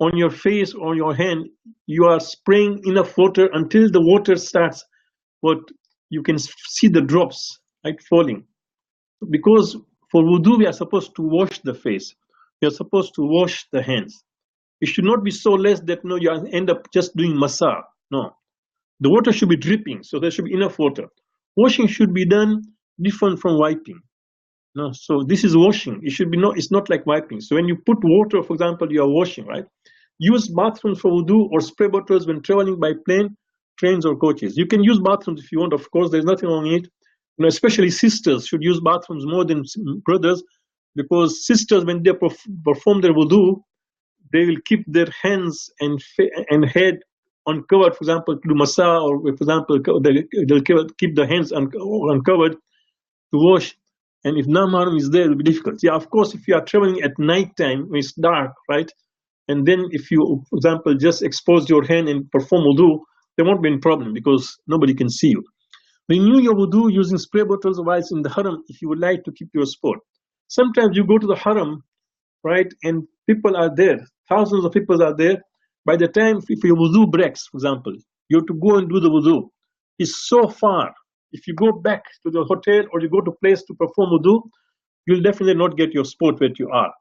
on your face or your hand, you are spraying enough water until the water starts, you can see the drops, right, falling. Because for wudu, we are supposed to wash the face. We are supposed to wash the hands. It should not be so less that you end up just doing masa. No. The water should be dripping, so there should be enough water. Washing should be done different from wiping. No, so this is washing. It should be it's not like wiping. So when you put water, for example, you are washing, right? Use bathrooms for wudu or spray bottles when traveling by plane, trains, or coaches. You can use bathrooms if you want, of course, there's nothing wrong in it. Especially sisters should use bathrooms more than brothers, because sisters, when they perform their wudu, they will keep their hands and head uncovered, for example, to do masa, or for example, they'll keep the hands uncovered to wash. And if non-mahram is there, it will be difficult. Yeah, of course, if you are traveling at night time when it's dark, right? And then if you, for example, just expose your hand and perform wudu, there won't be any problem because nobody can see you. Renew your wudu using spray bottles whilst in the haram if you would like to keep your sport. Sometimes you go to the haram, right, and people are there. Thousands of people are there. By the time, if your wudu breaks, for example, you have to go and do the wudu. It's so far. if you go back to the hotel or you go to place to perform wudu, you'll definitely not get your spot where you are.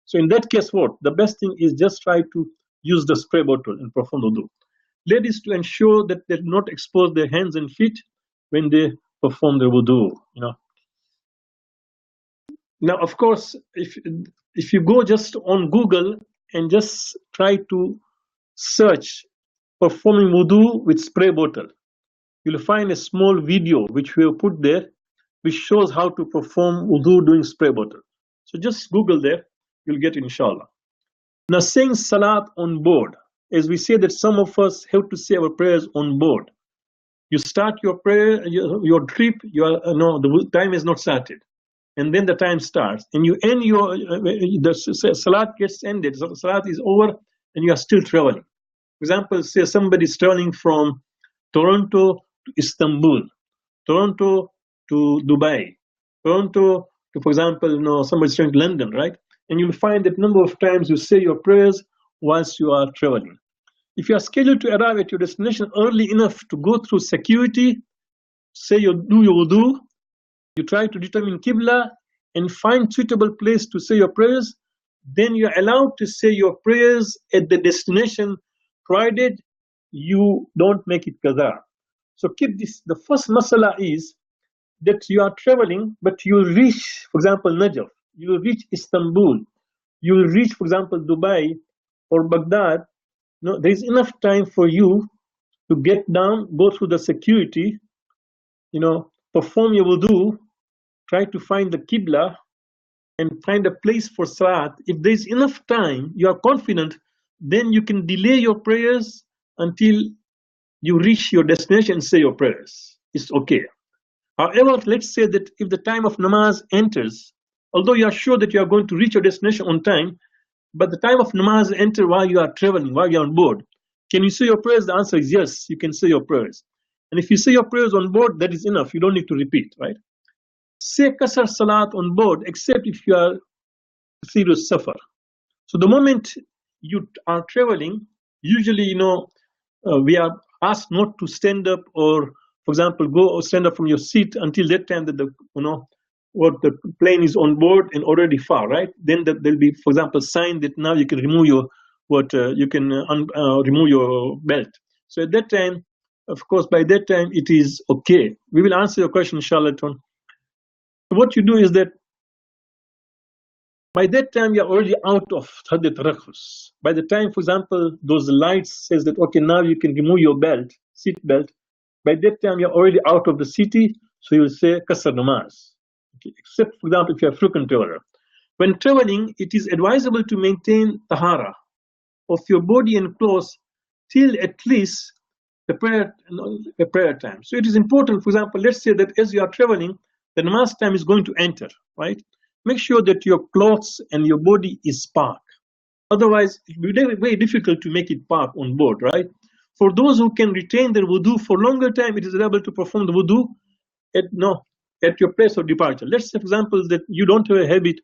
So in that case, what? The best thing is just try to use the spray bottle and perform wudu. Ladies, to ensure that they do not expose their hands and feet when they perform their wudu. Now, of course, if you go just on Google and just try to search performing wudu with spray bottle, you'll find a small video which we have put there, which shows how to perform wudu doing spray bottle. So just Google there, you'll get it, inshallah. Now, saying salat on board, as we say that some of us have to say our prayers on board. You start your prayer, your trip, the time is not started, and then the time starts, and you end the salat gets ended. So salat is over, and you are still traveling. For example, say somebody is traveling from Toronto to Istanbul, Toronto to Dubai, Toronto to, for example, somebody's traveling to London, right? And you'll find that number of times you say your prayers whilst you are traveling. If you are scheduled to arrive at your destination early enough to go through security, say you do your wudu, you try to determine Qibla and find suitable place to say your prayers, then you are allowed to say your prayers at the destination, provided you don't make it qaza. So keep this. The first masala is that you are traveling, but you will reach, for example, Najaf, you will reach Istanbul, you will reach, for example, Dubai or Baghdad. There is enough time for you to get down, go through the security, perform your wudu, try to find the Qibla, and find a place for salat. If there is enough time, you are confident, then you can delay your prayers until you reach your destination and say your prayers. It's okay. However, let's say that if the time of namaz enters, although you are sure that you are going to reach your destination on time, but the time of namaz enters while you are traveling, while you are on board, can you say your prayers? The answer is yes, you can say your prayers. And if you say your prayers on board, that is enough. You don't need to repeat, right? Say qasr salat on board, except if you are serious suffer. So the moment you are traveling, usually, we are asked not to stand up or, for example, go or stand up from your seat until that time that the plane is on board and already far, right? Then there'll be, for example, sign that now you can remove your remove your belt. So at that time, of course, by that time it is okay. We will answer your question, inshallah. What you do is that by that time you're already out of Hadith Rakhus. By the time, for example, those lights says that okay, now you can remove your belt, seat belt. By that time you're already out of the city, so you will say Qasr Namaz. Okay. Except, for example, if you're a frequent traveler. When traveling, it is advisable to maintain tahara of your body and clothes till at least the prayer time. So it is important, for example, let's say that as you are traveling, the namaz time is going to enter, right? Make sure that your clothes and your body is parked. Otherwise, it will be very, very difficult to make it park on board, right? For those who can retain their wudu for longer time, it is able to perform the wudu at your place of departure. Let's say, for example, that you don't have a habit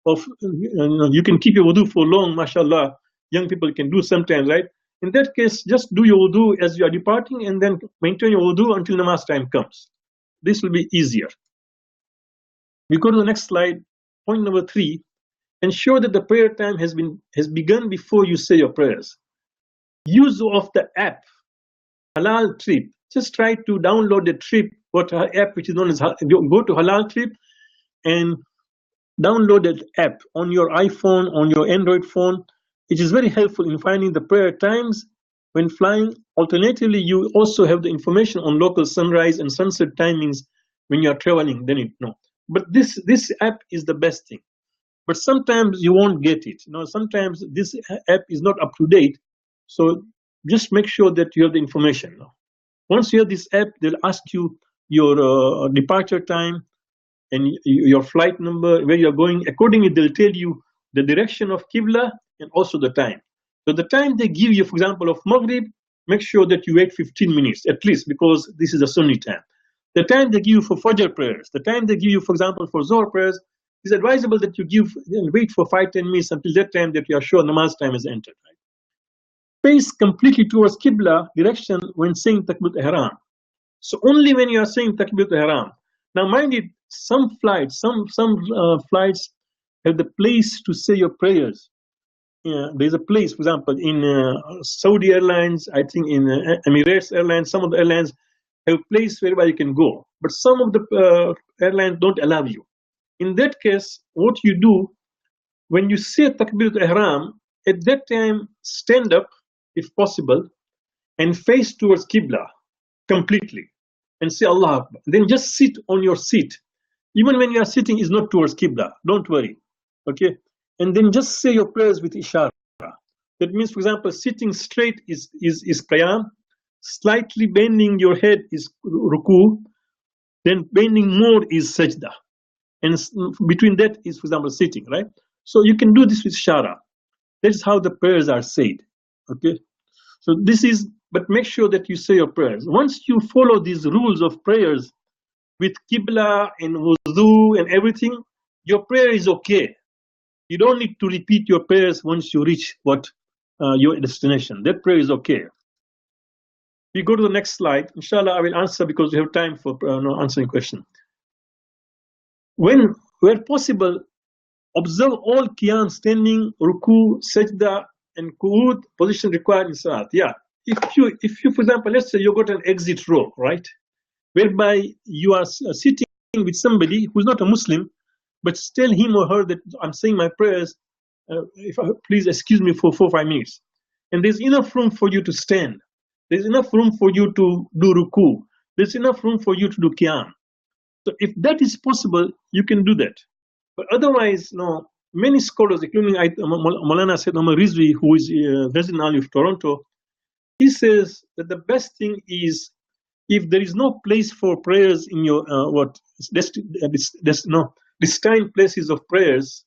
of, you can keep your wudu for long, mashallah. Young people can do sometimes, right? In that case, just do your wudu as you are departing and then maintain your wudu until namaz time comes. This will be easier. We go to the next slide. Point number 3, ensure that the prayer time has begun before you say your prayers. Use of the app, Halal Trip. Just try to download the Trip, app which is known as, go to Halal Trip and download that app on your iPhone, on your Android phone. It is very helpful in finding the prayer times when flying. Alternatively, you also have the information on local sunrise and sunset timings when you are traveling, then you know. But this app is the best thing. But sometimes you won't get it. Sometimes this app is not up to date. So just make sure that you have the information. Once you have this app, they'll ask you your departure time and your flight number, where you're going. Accordingly, they'll tell you the direction of Qibla and also the time. So the time they give you, for example, of Maghrib, make sure that you wait 15 minutes at least, because this is a Sunni time. The time they give you for Fajr prayers, the time they give you, for example, for Zohar prayers, it's advisable that you wait for 5-10 minutes until that time that you are sure namaz time is entered. Right? Face completely towards Qibla direction when saying Takbir Ihram. So only when you are saying Takbiratul Ihram. Now, mind it, some flights, flights have the place to say your prayers. There's a place, for example, in Saudi Airlines, I think in Emirates Airlines, some of the airlines have a place whereby you can go, but some of the airlines don't allow you. In that case, what you do when you say Takbiratul Ihram, at that time stand up if possible and face towards Qibla completely and say Allah Akbar. Then just sit on your seat. Even when you are sitting is not towards Qibla, don't worry. Okay? And then just say your prayers with ishara. That means, for example, sitting straight is qiyam, slightly bending your head is ruku, then bending more is sajda. And between that is, for example, sitting, right? So you can do this with ishara. That is how the prayers are said. Okay? So this is, but make sure that you say your prayers. Once you follow these rules of prayers with Qibla and wudu and everything, your prayer is okay. You don't need to repeat your prayers once you reach your destination. That prayer is okay. We go to the next slide. Inshallah, I will answer because we have time for answering question. Where possible, observe all qiyam, standing, ruku, sajda, and qu'ud position required in salat. Yeah. If you, for example, let's say you got an exit row, right, whereby you are sitting with somebody who's not a Muslim, but tell him or her that I'm saying my prayers. Please excuse me for 4 or 5 minutes. And there's enough room for you to stand. There's enough room for you to do ruku. There's enough room for you to do qiyam. So if that is possible, you can do that. But otherwise, no. Many scholars, including Maulana Sayyid Ahmad Rizvi, who is resident Ali of Toronto, he says that the best thing is if there is no place for prayers in your destined places of prayers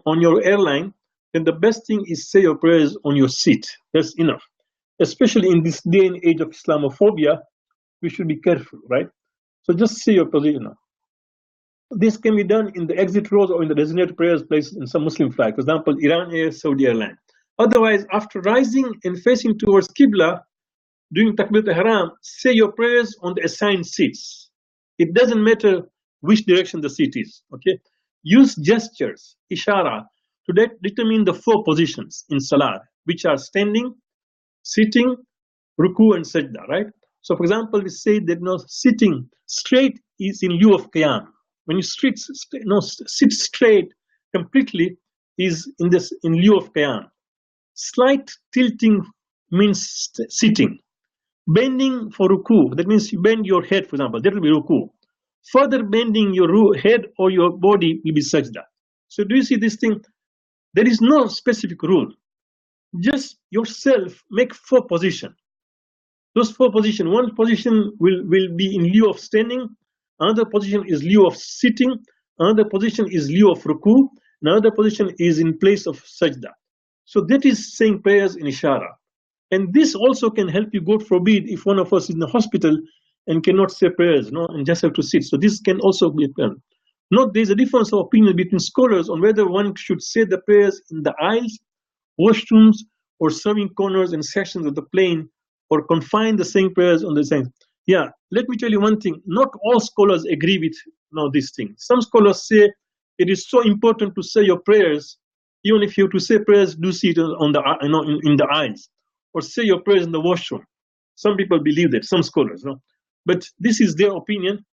on your airline, then the best thing is say your prayers on your seat. That's enough. Especially in this day and age of Islamophobia, we should be careful, right? So just say your position. This can be done in the exit rows or in the designated prayers places in some Muslim flag. For example, Iran Air, Saudi Airlines. Otherwise, after rising and facing towards Qibla, during Takbiratul Ihram, say your prayers on the assigned seats. It doesn't matter which direction the seat is. Okay, use gestures, ishara, to determine the 4 positions in salat, which are standing, sitting, ruku, and sajda. Right. So, for example, we say that sitting straight is in lieu of qiyam. When you sit straight completely is in lieu of qiyam. Slight tilting means sitting. Bending for ruku, that means you bend your head, for example, that will be ruku. Further bending your head or your body will be sajda. So do you see this thing? There is no specific rule. Just yourself make 4 positions. Those 4 positions, one position will be in lieu of standing, another position is lieu of sitting, another position is lieu of ruku, another position is in place of sajda. So that is saying prayers in ishara. And this also can help you, God forbid, if one of us is in the hospital and cannot say prayers, and just have to sit. So this can also be done. Note there's a difference of opinion between scholars on whether one should say the prayers in the aisles, washrooms, or serving corners and sections of the plane, or confine the saying prayers on the same. Yeah, let me tell you one thing. Not all scholars agree with this thing. Some scholars say it is so important to say your prayers, even if you have to say prayers, do see it on the in the aisles, or say your prayers in the washroom. Some people believe that, some scholars, but this is their opinion.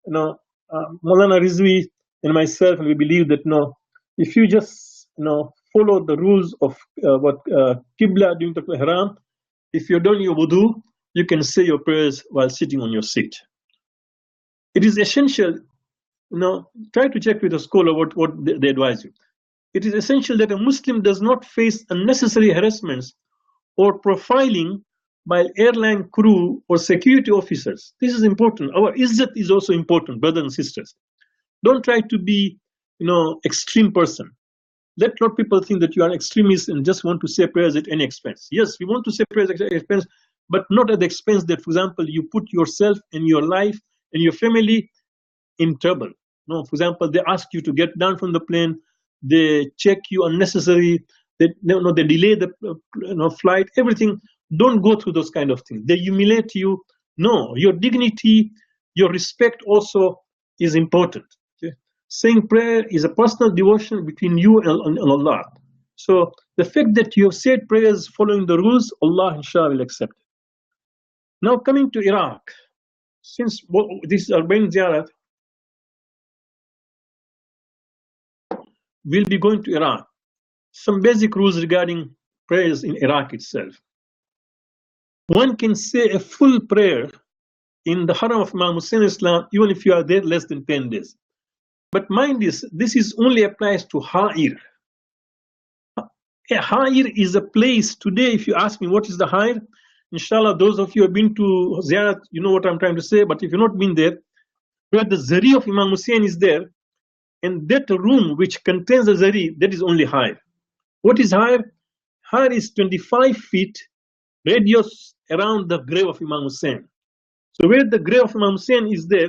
Maulana Rizvi and myself, we believe that if you just follow the rules of Qibla during the Ihram, if you're doing your wudu, you can say your prayers while sitting on your seat. It is essential, try to check with a scholar what they advise you. It is essential that a Muslim does not face unnecessary harassments or profiling by airline crew or security officers. This is important. Our izzat is also important, brothers and sisters. Don't try to be, extreme person. Let not people think that you are an extremist and just want to say prayers at any expense. Yes, we want to say prayers at any expense, but not at the expense that, for example, you put yourself and your life and your family in trouble. For example, they ask you to get down from the plane, they check you unnecessary, they delay the flight, everything. Don't go through those kind of things. They humiliate you. No, your dignity, your respect also is important. Okay? Saying prayer is a personal devotion between you and Allah. So the fact that you have said prayers following the rules, Allah inshallah will accept it. Now coming to Iraq, since this is Arbain Ziyarat, we'll be going to Iraq. Some basic rules regarding prayers in Iraq itself. One can say a full prayer in the Haram of Imam Hussein Islam, even if you are there less than 10 days. But mind this is only applies to Ha'ir. Ha'ir is a place today. If you ask me what is the Ha'ir, inshallah, those of you who have been to Ziyarat, you know what I'm trying to say. But if you've not been there, where the Zari of Imam Hussein is there, and that room which contains the Zari, that is only Ha'ir. What is Ha'ir? Ha'ir is 25 feet radius around the grave of Imam Hussein. So where the grave of Imam Hussein is there,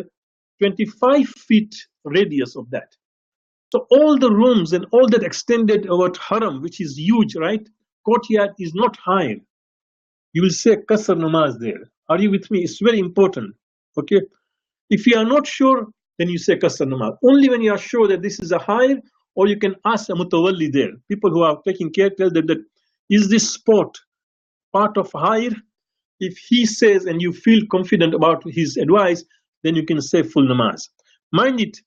25 feet radius of that. So all the rooms and all that extended about Haram, which is huge, right? Courtyard is not high. You will say Qasr Namaz there. Are you with me? It's very important. Okay. If you are not sure, then you say Qasr Namaz. Only when you are sure that this is a higher, or you can ask a mutawalli there. People who are taking care tell them that is this spot part of higher? If he says and you feel confident about his advice, then you can say full namaz. Mind it,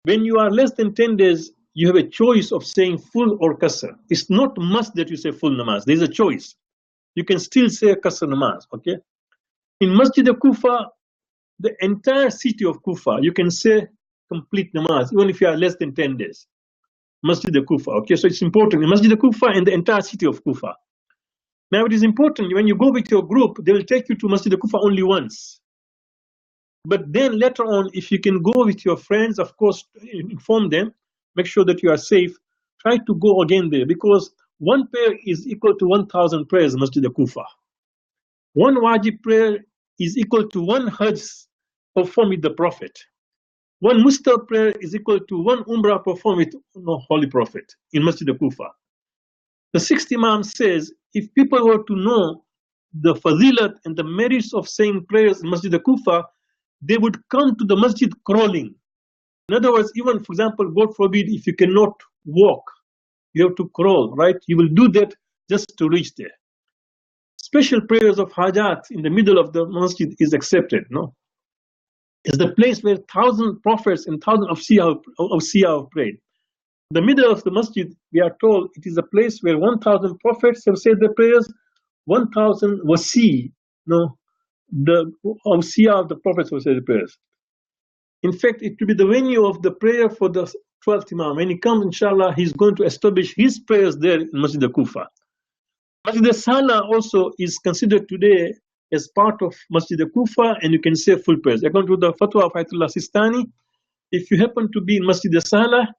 when you are less than 10 days, you have a choice of saying full or qasr. It's not must that you say full namaz. There's a choice. You can still say qasr namaz, okay? In Masjid al-Kufa, the entire city of Kufa, you can say complete namaz, even if you are less than 10 days. Masjid al-Kufa, okay? So it's important. In Masjid al-Kufa and the entire city of Kufa. Now it is important when you go with your group, they will take you to Masjid al-Kufa only once. But then later on, if you can go with your friends, of course, inform them, make sure that you are safe. Try to go again there, because one prayer is equal to 1,000 prayers in Masjid al-Kufa. One wajib prayer is equal to one hajj performed with the Prophet. One mustahab prayer is equal to one umrah performed with Holy Prophet in Masjid al-Kufa. The sixth Imam says, if people were to know the fadilat and the merits of saying prayers in Masjid al-Kufa, they would come to the masjid crawling. In other words, even, for example, God forbid, if you cannot walk, you have to crawl, right? You will do that just to reach there. Special prayers of hajat in the middle of the masjid is accepted, no? It's the place where 1,000 prophets and 1,000 of Siyah have prayed. The middle of the masjid, we are told, it is a place where 1,000 prophets have said their prayers, 1,000 wasi, the Siyah of the prophets have said their prayers. In fact, it will be the venue of the prayer for the 12th Imam. When he comes, inshallah, he's going to establish his prayers there in Masjid al-Kufa. Masjid al-Sala also is considered today as part of Masjid al-Kufa, and you can say full prayers. According to the fatwa of Ayatollah Sistani, if you happen to be in Masjid al-Sala,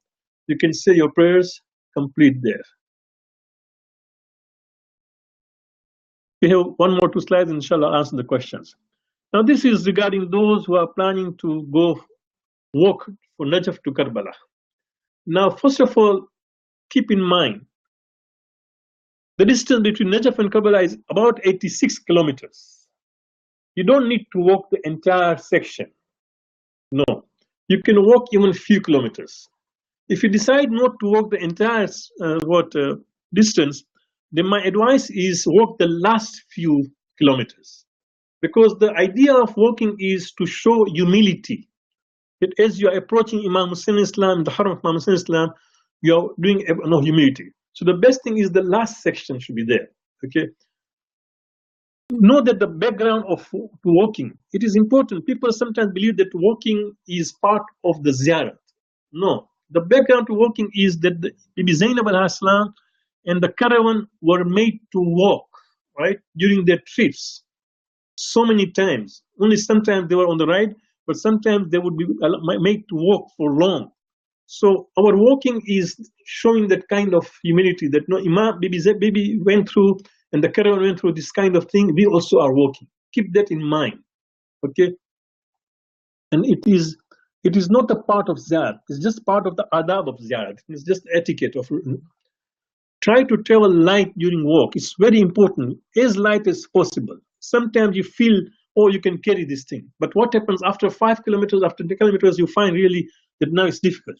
you can say your prayers complete there. We have one more two slides, inshallah, I'll answer the questions. Now this is regarding those who are planning to go walk from Najaf to Karbala. Now, first of all, keep in mind, the distance between Najaf and Karbala is about 86 kilometers. You don't need to walk the entire section. No, you can walk even a few kilometers. If you decide not to walk the entire distance, then my advice is walk the last few kilometers. Because the idea of walking is to show humility. That as you are approaching Imam Hussein Islam, the Haram of Imam Hussein Islam, you are doing humility. So the best thing is the last section should be there. Okay. Know that the background of walking, it is important. People sometimes believe that walking is part of the ziyarat. No. The background to walking is that the Bibi Zainab al-Islam and the caravan were made to walk, right, during their trips so many times. Only sometimes they were on the ride, but sometimes they would be made to walk for long. So our walking is showing that kind of humility that Imam Bibi went through and the caravan went through this kind of thing. We also are walking. Keep that in mind, okay? And it is not a part of ziyarat. It's just part of the adab of ziyarat. It's just etiquette of. Try to travel light during walk. It's very important, as light as possible. Sometimes you feel or you can carry this thing. But what happens after 5 kilometers, after 10 kilometers, you find really that now it's difficult.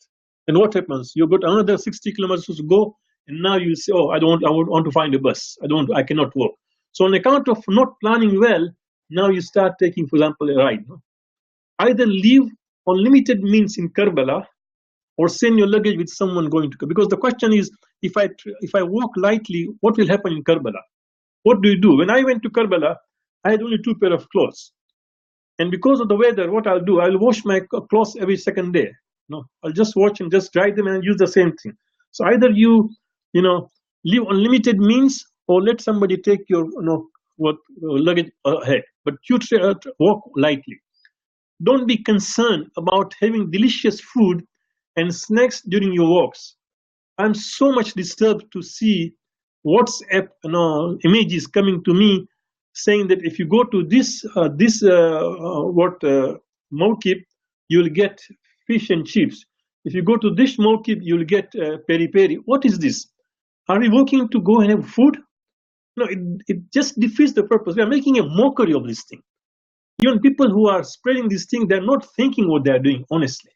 And what happens? You've got another 60 kilometers to go, and now you say, oh, I want to find a bus. I cannot walk. So on account of not planning well, now you start taking, for example, a ride. No? Either leave on limited means in Karbala, or send your luggage with someone going to Karbala. Because the question is, if I walk lightly, what will happen in Karbala? What do you do? When I went to Karbala, I had only 2 pairs of clothes. And because of the weather, what I'll do, I'll wash my clothes every second day. No, I'll just wash and just dry them and use the same thing. So either you live on limited means, or let somebody take your luggage ahead. But you walk lightly. Don't be concerned about having delicious food and snacks during your walks. I'm so much disturbed to see WhatsApp images coming to me saying that if you go to this mawkib, you'll get fish and chips. If you go to this mawkib, you'll get peri peri. What is this? Are we walking to go and have food? No, it just defeats the purpose. We are making a mockery of this thing. Even people who are spreading this thing, they're not thinking what they're doing, honestly.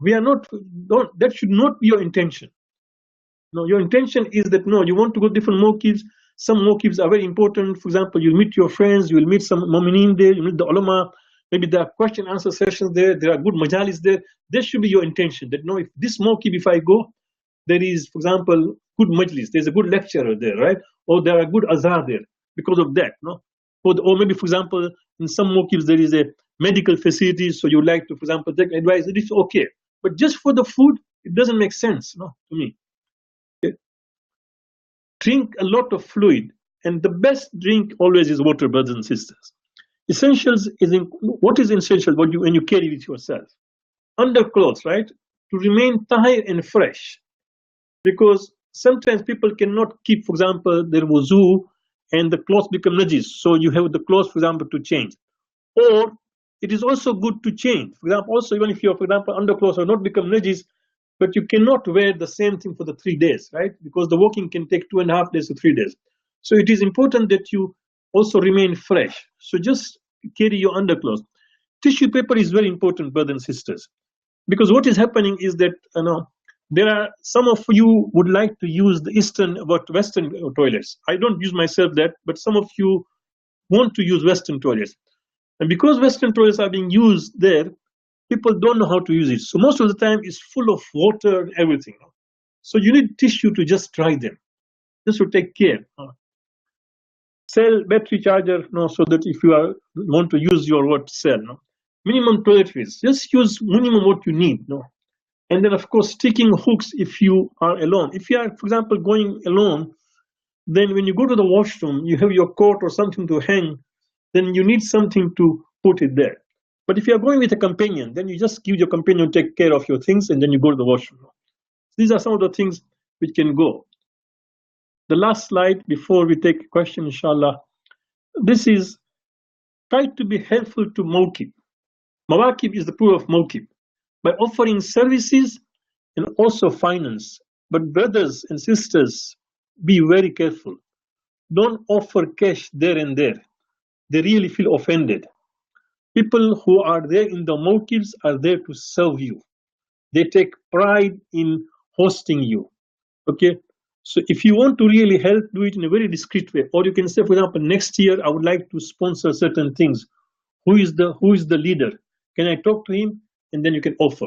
We are not, that should not be your intention. No, your intention is that, no, you want to go to different mawkibs. Some mawkibs are very important. For example, you'll meet your friends, you'll meet some mu'mineen there, you meet the ulama. Maybe there are question answer sessions there are good majalis there. That should be your intention. That, no, if this mawkib, if I go, there is, for example, good majlis, there's a good lecturer there, right? Or there are good azhar there because of that, no? Or maybe, for example, in some mawkibs there is a medical facility, so you like to, for example, take advice. It is okay. But just for the food, it doesn't make sense, no, to me. Okay. Drink a lot of fluid, and the best drink always is water, brothers and sisters. Essentials is what is essential when you carry with yourself? Underclothes, right? To remain tahir and fresh. Because sometimes people cannot keep, for example, their wuzu, and the clothes become najis. So you have the clothes, for example, to change. Or it is also good to change. For example, also even if your, for example, underclothes are not become najis, but you cannot wear the same thing for the 3 days, right? Because the walking can take 2.5 days to 3 days. So it is important that you also remain fresh. So just carry your underclothes. Tissue paper is very important, brothers and sisters, because what is happening is that there are some of you would like to use the Western toilets. I don't use myself that, but some of you want to use Western toilets. And because Western toilets are being used there, people don't know how to use it. So most of the time it's full of water and everything. So you need tissue to just dry them. This will take care. Cell battery charger, so that if you want to use your cell. Minimum toiletries. Just use minimum what you need. And then, of course, sticking hooks if you are alone. If you are, for example, going alone, then when you go to the washroom, you have your coat or something to hang, then you need something to put it there. But if you are going with a companion, then you just give your companion take care of your things, and then you go to the washroom. These are some of the things which can go. The last slide before we take a question, inshallah. This is, try to be helpful to mawkib. Mawakib is the plural of mawkib, by offering services and also finance. But brothers and sisters, be very careful. Don't offer cash there and there. They really feel offended. People who are there in the mawkibs are there to serve you. They take pride in hosting you. Okay? So if you want to really help, do it in a very discreet way. Or you can say, for example, next year I would like to sponsor certain things. Who is the leader? Can I talk to him? And then you can offer.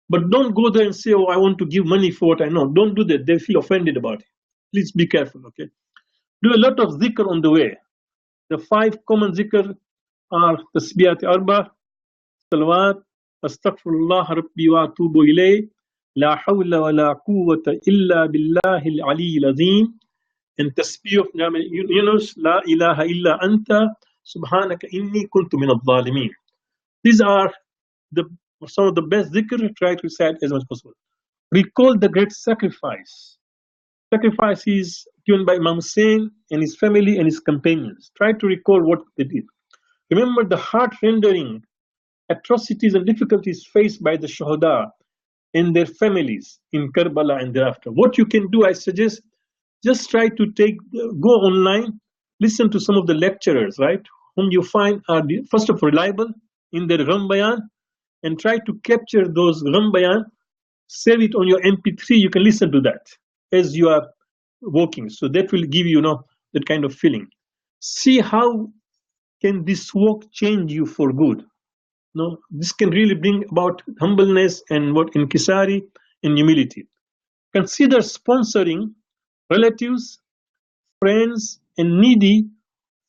But don't go there and say, oh, I want to give money for what I know. Don't do that. They feel offended about it. Please be careful, okay? Do a lot of zikr on the way. The 5 common zikr are tasbiyat arba, salawat, astaghfirullah rabbi wa atubu ilayh, la hawla wa la quwwata illa billahi al-ali al-azim, and tasbih of Yunus, la ilaha illa anta, subhanaka inni kuntu min al-zalimin. These are some of the best zikr. Try to recite as much as possible. Recall the great sacrifice. Sacrifice is given by Imam Hussein and his family and his companions. Try to recall what they did. Remember the heart-rendering atrocities and difficulties faced by the Shuhada and their families in Karbala and thereafter. What you can do, I suggest, just try to go online, listen to some of the lecturers, right, whom you find are first of all reliable in their gham bayan, and try to capture those gham bayan, save it on your MP3. You can listen to that as you are walking. So that will give you, that kind of feeling. See how can this walk change you for good. No, this can really bring about humbleness and what inkisari and humility. Consider sponsoring relatives, friends, and needy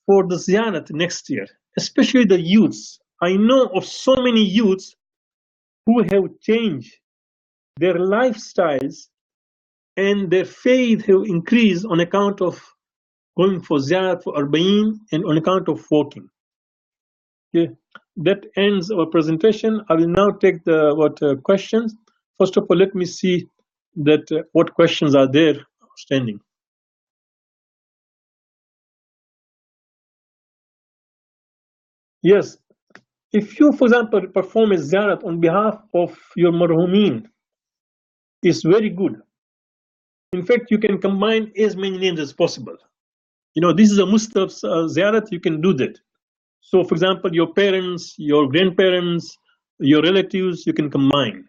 for the ziyarat next year, especially the youths. I know of so many youths who have changed their lifestyles and their faith have increased on account of going for ziyarat for Arbain and on account of walking. Okay, that ends our presentation. I will now take the questions. First of all, let me see that what questions are there standing. Yes, if you, for example, perform a ziyarat on behalf of your marhumin, it's very good. In fact, you can combine as many names as possible. This is a Mustaf's ziyarat, you can do that. So, for example, your parents, your grandparents, your relatives, you can combine.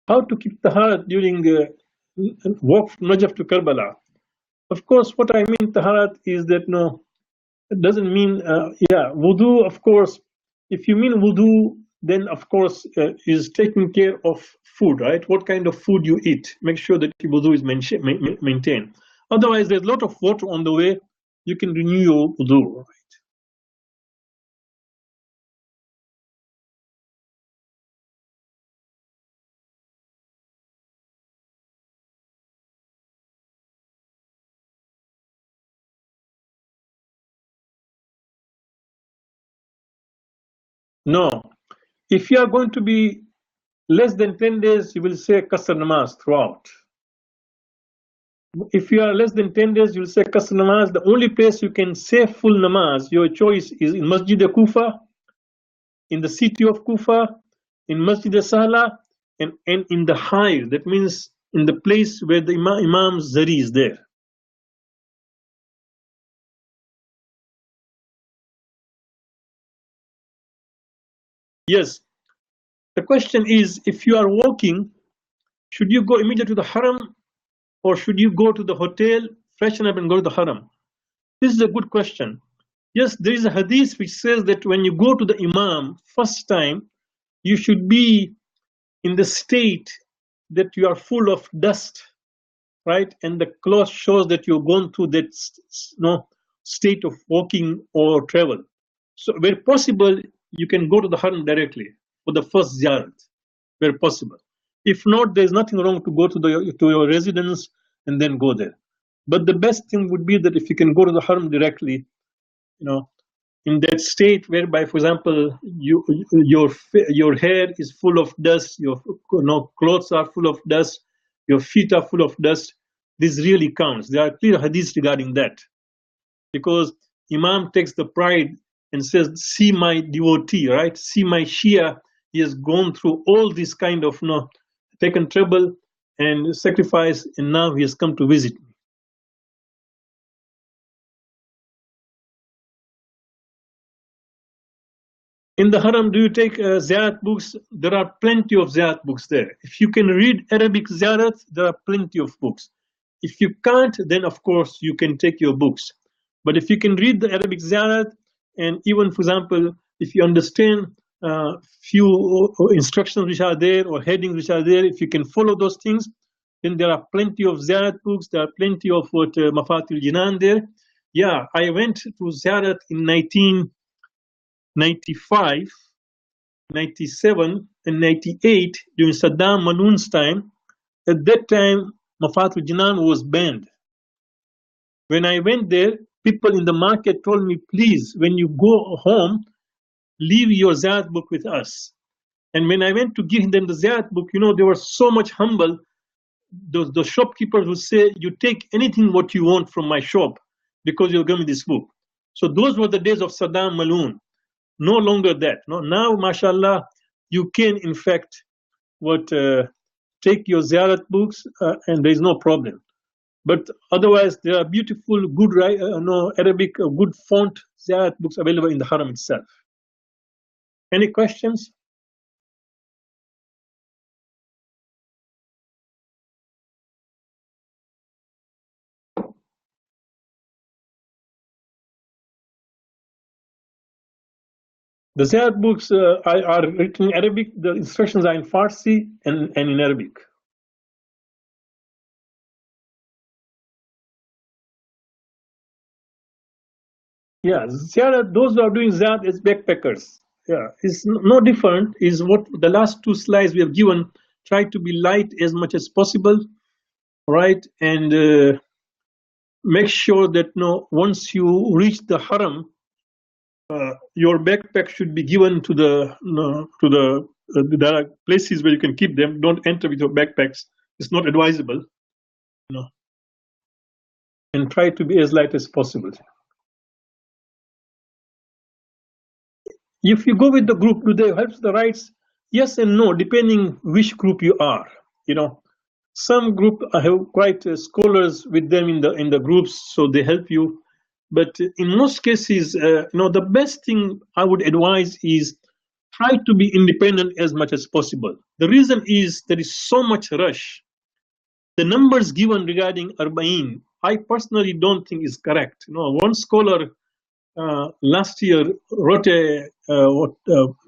How to keep taharat during walk from Najaf to Karbala? Of course, what I mean taharat is that it doesn't mean wudu. Of course, if you mean wudu, then of course is taking care of food, right? What kind of food you eat, make sure that your wudu is maintained. Otherwise, there's a lot of water on the way. You can renew your wudu. No, if you are going to be less than 10 days, you will say Qasr namaz throughout. If you are less than 10 days, you will say Qasr namaz. The only place you can say full namaz, your choice is in Masjid Kufa, in the city of Kufa, in Masjid Sahla, and in the high. That means in the place where the Imam Zari is there. Yes. The question is, if you are walking, should you go immediately to the haram or should you go to the hotel, freshen up and go to the haram? This is a good question. Yes, there is a hadith which says that when you go to the Imam first time, you should be in the state that you are full of dust, right? And the cloth shows that you've gone through that state of walking or travel. So where possible, you can go to the haram directly for the first ziyarat, where possible. If not, there's nothing wrong to go to your residence and then go there. But the best thing would be that if you can go to the haram directly, in that state whereby, for example, your hair is full of dust, your clothes are full of dust, your feet are full of dust. This really counts. There are clear hadiths regarding that, because Imam takes the pride and says, "See my devotee, right? See my Shia. He has gone through all this kind of taken trouble and sacrifice, and now he has come to visit me." In the haram, do you take ziyarat books? There are plenty of ziyarat books there. If you can read Arabic ziyarat, there are plenty of books. If you can't, then of course you can take your books. But if you can read the Arabic ziyarat, and even, for example, if you understand few instructions which are there or headings which are there, if you can follow those things, then there are plenty of ziyarat books. There are plenty of Mafatil Jinan there. Yeah, I went to ziyarat in 1995, 97, and 98 during Saddam Manoon's time. At that time, Mafatul Jinan was banned. When I went there, people in the market told me, please, when you go home, leave your Ziyad book with us. And when I went to give them the Ziyad book, they were so much humble. The shopkeepers would say, you take anything what you want from my shop because you're giving me this book. So those were the days of Saddam Maloon. No longer that. No, now, mashallah, you can in fact take your Ziyarat books and there is no problem. But otherwise, there are beautiful, good Arabic, good font Ziyarat books available in the Haram itself. Any questions? The Ziyarat books are written in Arabic. The instructions are in Farsi and in Arabic. Yeah, Ziyarat, those who are doing Ziyarat as backpackers. Yeah, it's no different. Is what the last two slides we have given. Try to be light as much as possible, right? And make sure that once you reach the Haram, your backpack should be given to there are places where you can keep them. Don't enter with your backpacks. It's not advisable. And try to be as light as possible. If you go with the group, do they help the rights? Yes and no, depending which group you are. Some group have quite scholars with them in the groups, so they help you. But in most cases, the best thing I would advise is try to be independent as much as possible. The reason is there is so much rush. The numbers given regarding Arbain, I personally don't think is correct. One scholar last year wrote a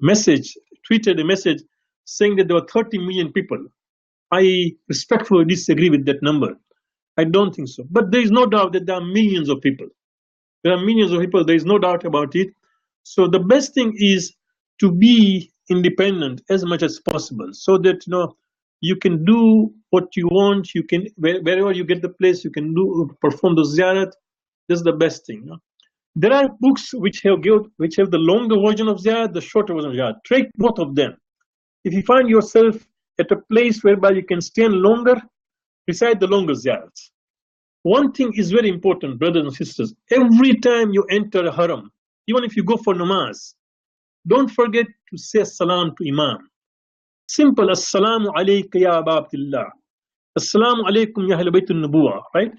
message, tweeted a message saying that there were 30 million people. I respectfully disagree with that number. I don't think so. But there is no doubt that there are millions of people. There are millions of people. There is no doubt about it. So the best thing is to be independent as much as possible, so that you can do what you want. You can wherever you get the place, you can perform the ziyarat. That's the best thing. There are books which have the longer version of ziyarat, the shorter version of ziyarat. Take both of them. If you find yourself at a place whereby you can stand longer, recite the longer ziyarats. One thing is very important, brothers and sisters. Every time you enter a haram, even if you go for namaz, don't forget to say salam to Imam. Simple, assalamu alayka ya Aba Abdillah. Assalamu alaykum ya Ahl Baytun Nubuwah, right?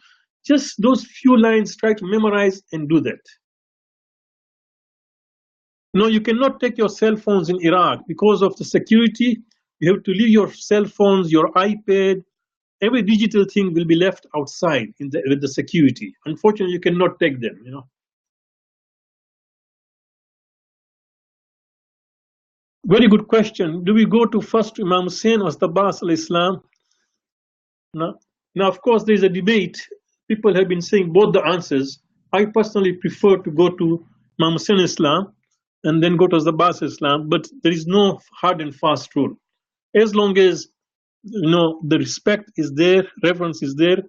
Just those few lines, try to memorize and do that. You cannot take your cell phones in Iraq because of the security. You have to leave your cell phones, your iPad, every digital thing will be left outside with the security. Unfortunately, you cannot take them. Very good question. Do we go to first Imam Hussein or the Abbas al-Islam? Now, of course, there is a debate. People have been saying both the answers. I personally prefer to go to Imam Hussein Islam and then go to the Abbas Islam, but there is no hard and fast rule. As long as the respect is there, reverence is there,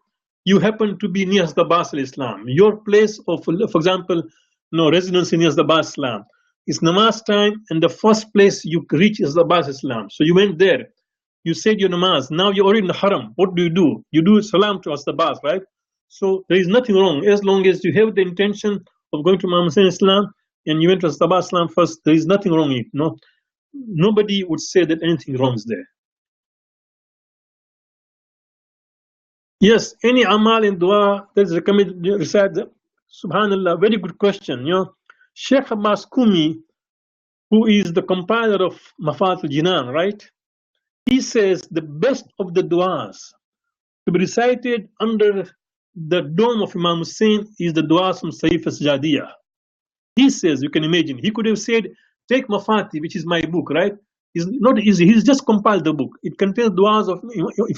you happen to be near the Abbas Islam. Your place of, for example, residency near the Abbas Islam. It's namaz time, and the first place you reach is the Abbas Islam. So you went there, you said your namaz. Now you're already in the haram. What do? You do salam to us, the Abbas, right? So there is nothing wrong as long as you have the intention of going to Imam Hussein Islam and you went to the Abbas Islam first. There is nothing wrong in it. Nobody would say that anything wrong is there. Yes, any amal and dua that is recommended, recite. Subhanallah, very good question. Sheikh Abbas Kumi, who is the compiler of Mafat al-Jinan, right? He says the best of the du'as to be recited under the dome of Imam Hussein is the du'as from Saif al-Sajadiyah. He says, you can imagine, he could have said, take Mafati, which is my book, right? It's not easy. He's just compiled the book. It contains du'as of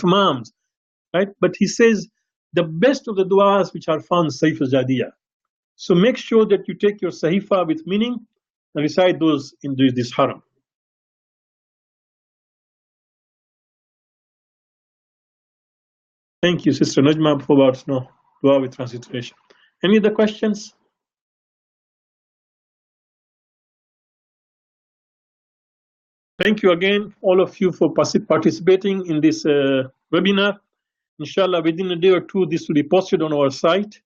Imams, right? But he says the best of the du'as which are found in Saif al-Sajadiyah. So make sure that you take your sahifa with meaning and recite those in this haram. Thank you, Sister Najma, for about dua with transliteration. Any other questions? Thank you again, all of you, for participating in this webinar. Inshallah, within a day or two, this will be posted on our site.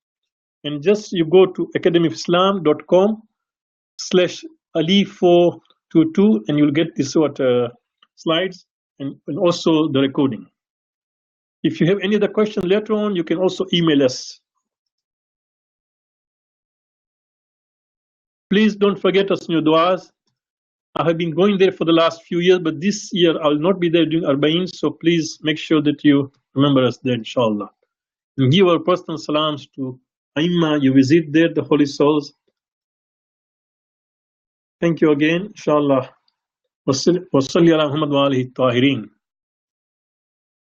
And just you go to academyofislam.com/Ali422 and you'll get this slides and also the recording. If you have any other question later on, you can also email us. Please don't forget us in your du'as. I have been going there for the last few years, but this year I will not be there doing Arbain, so please make sure that you remember us there, inshallah. And give our personal salams to Aimma, you visit there, the holy souls. Thank you again, inshallah. Wa salli ala Muhammad wa alihi tahirin.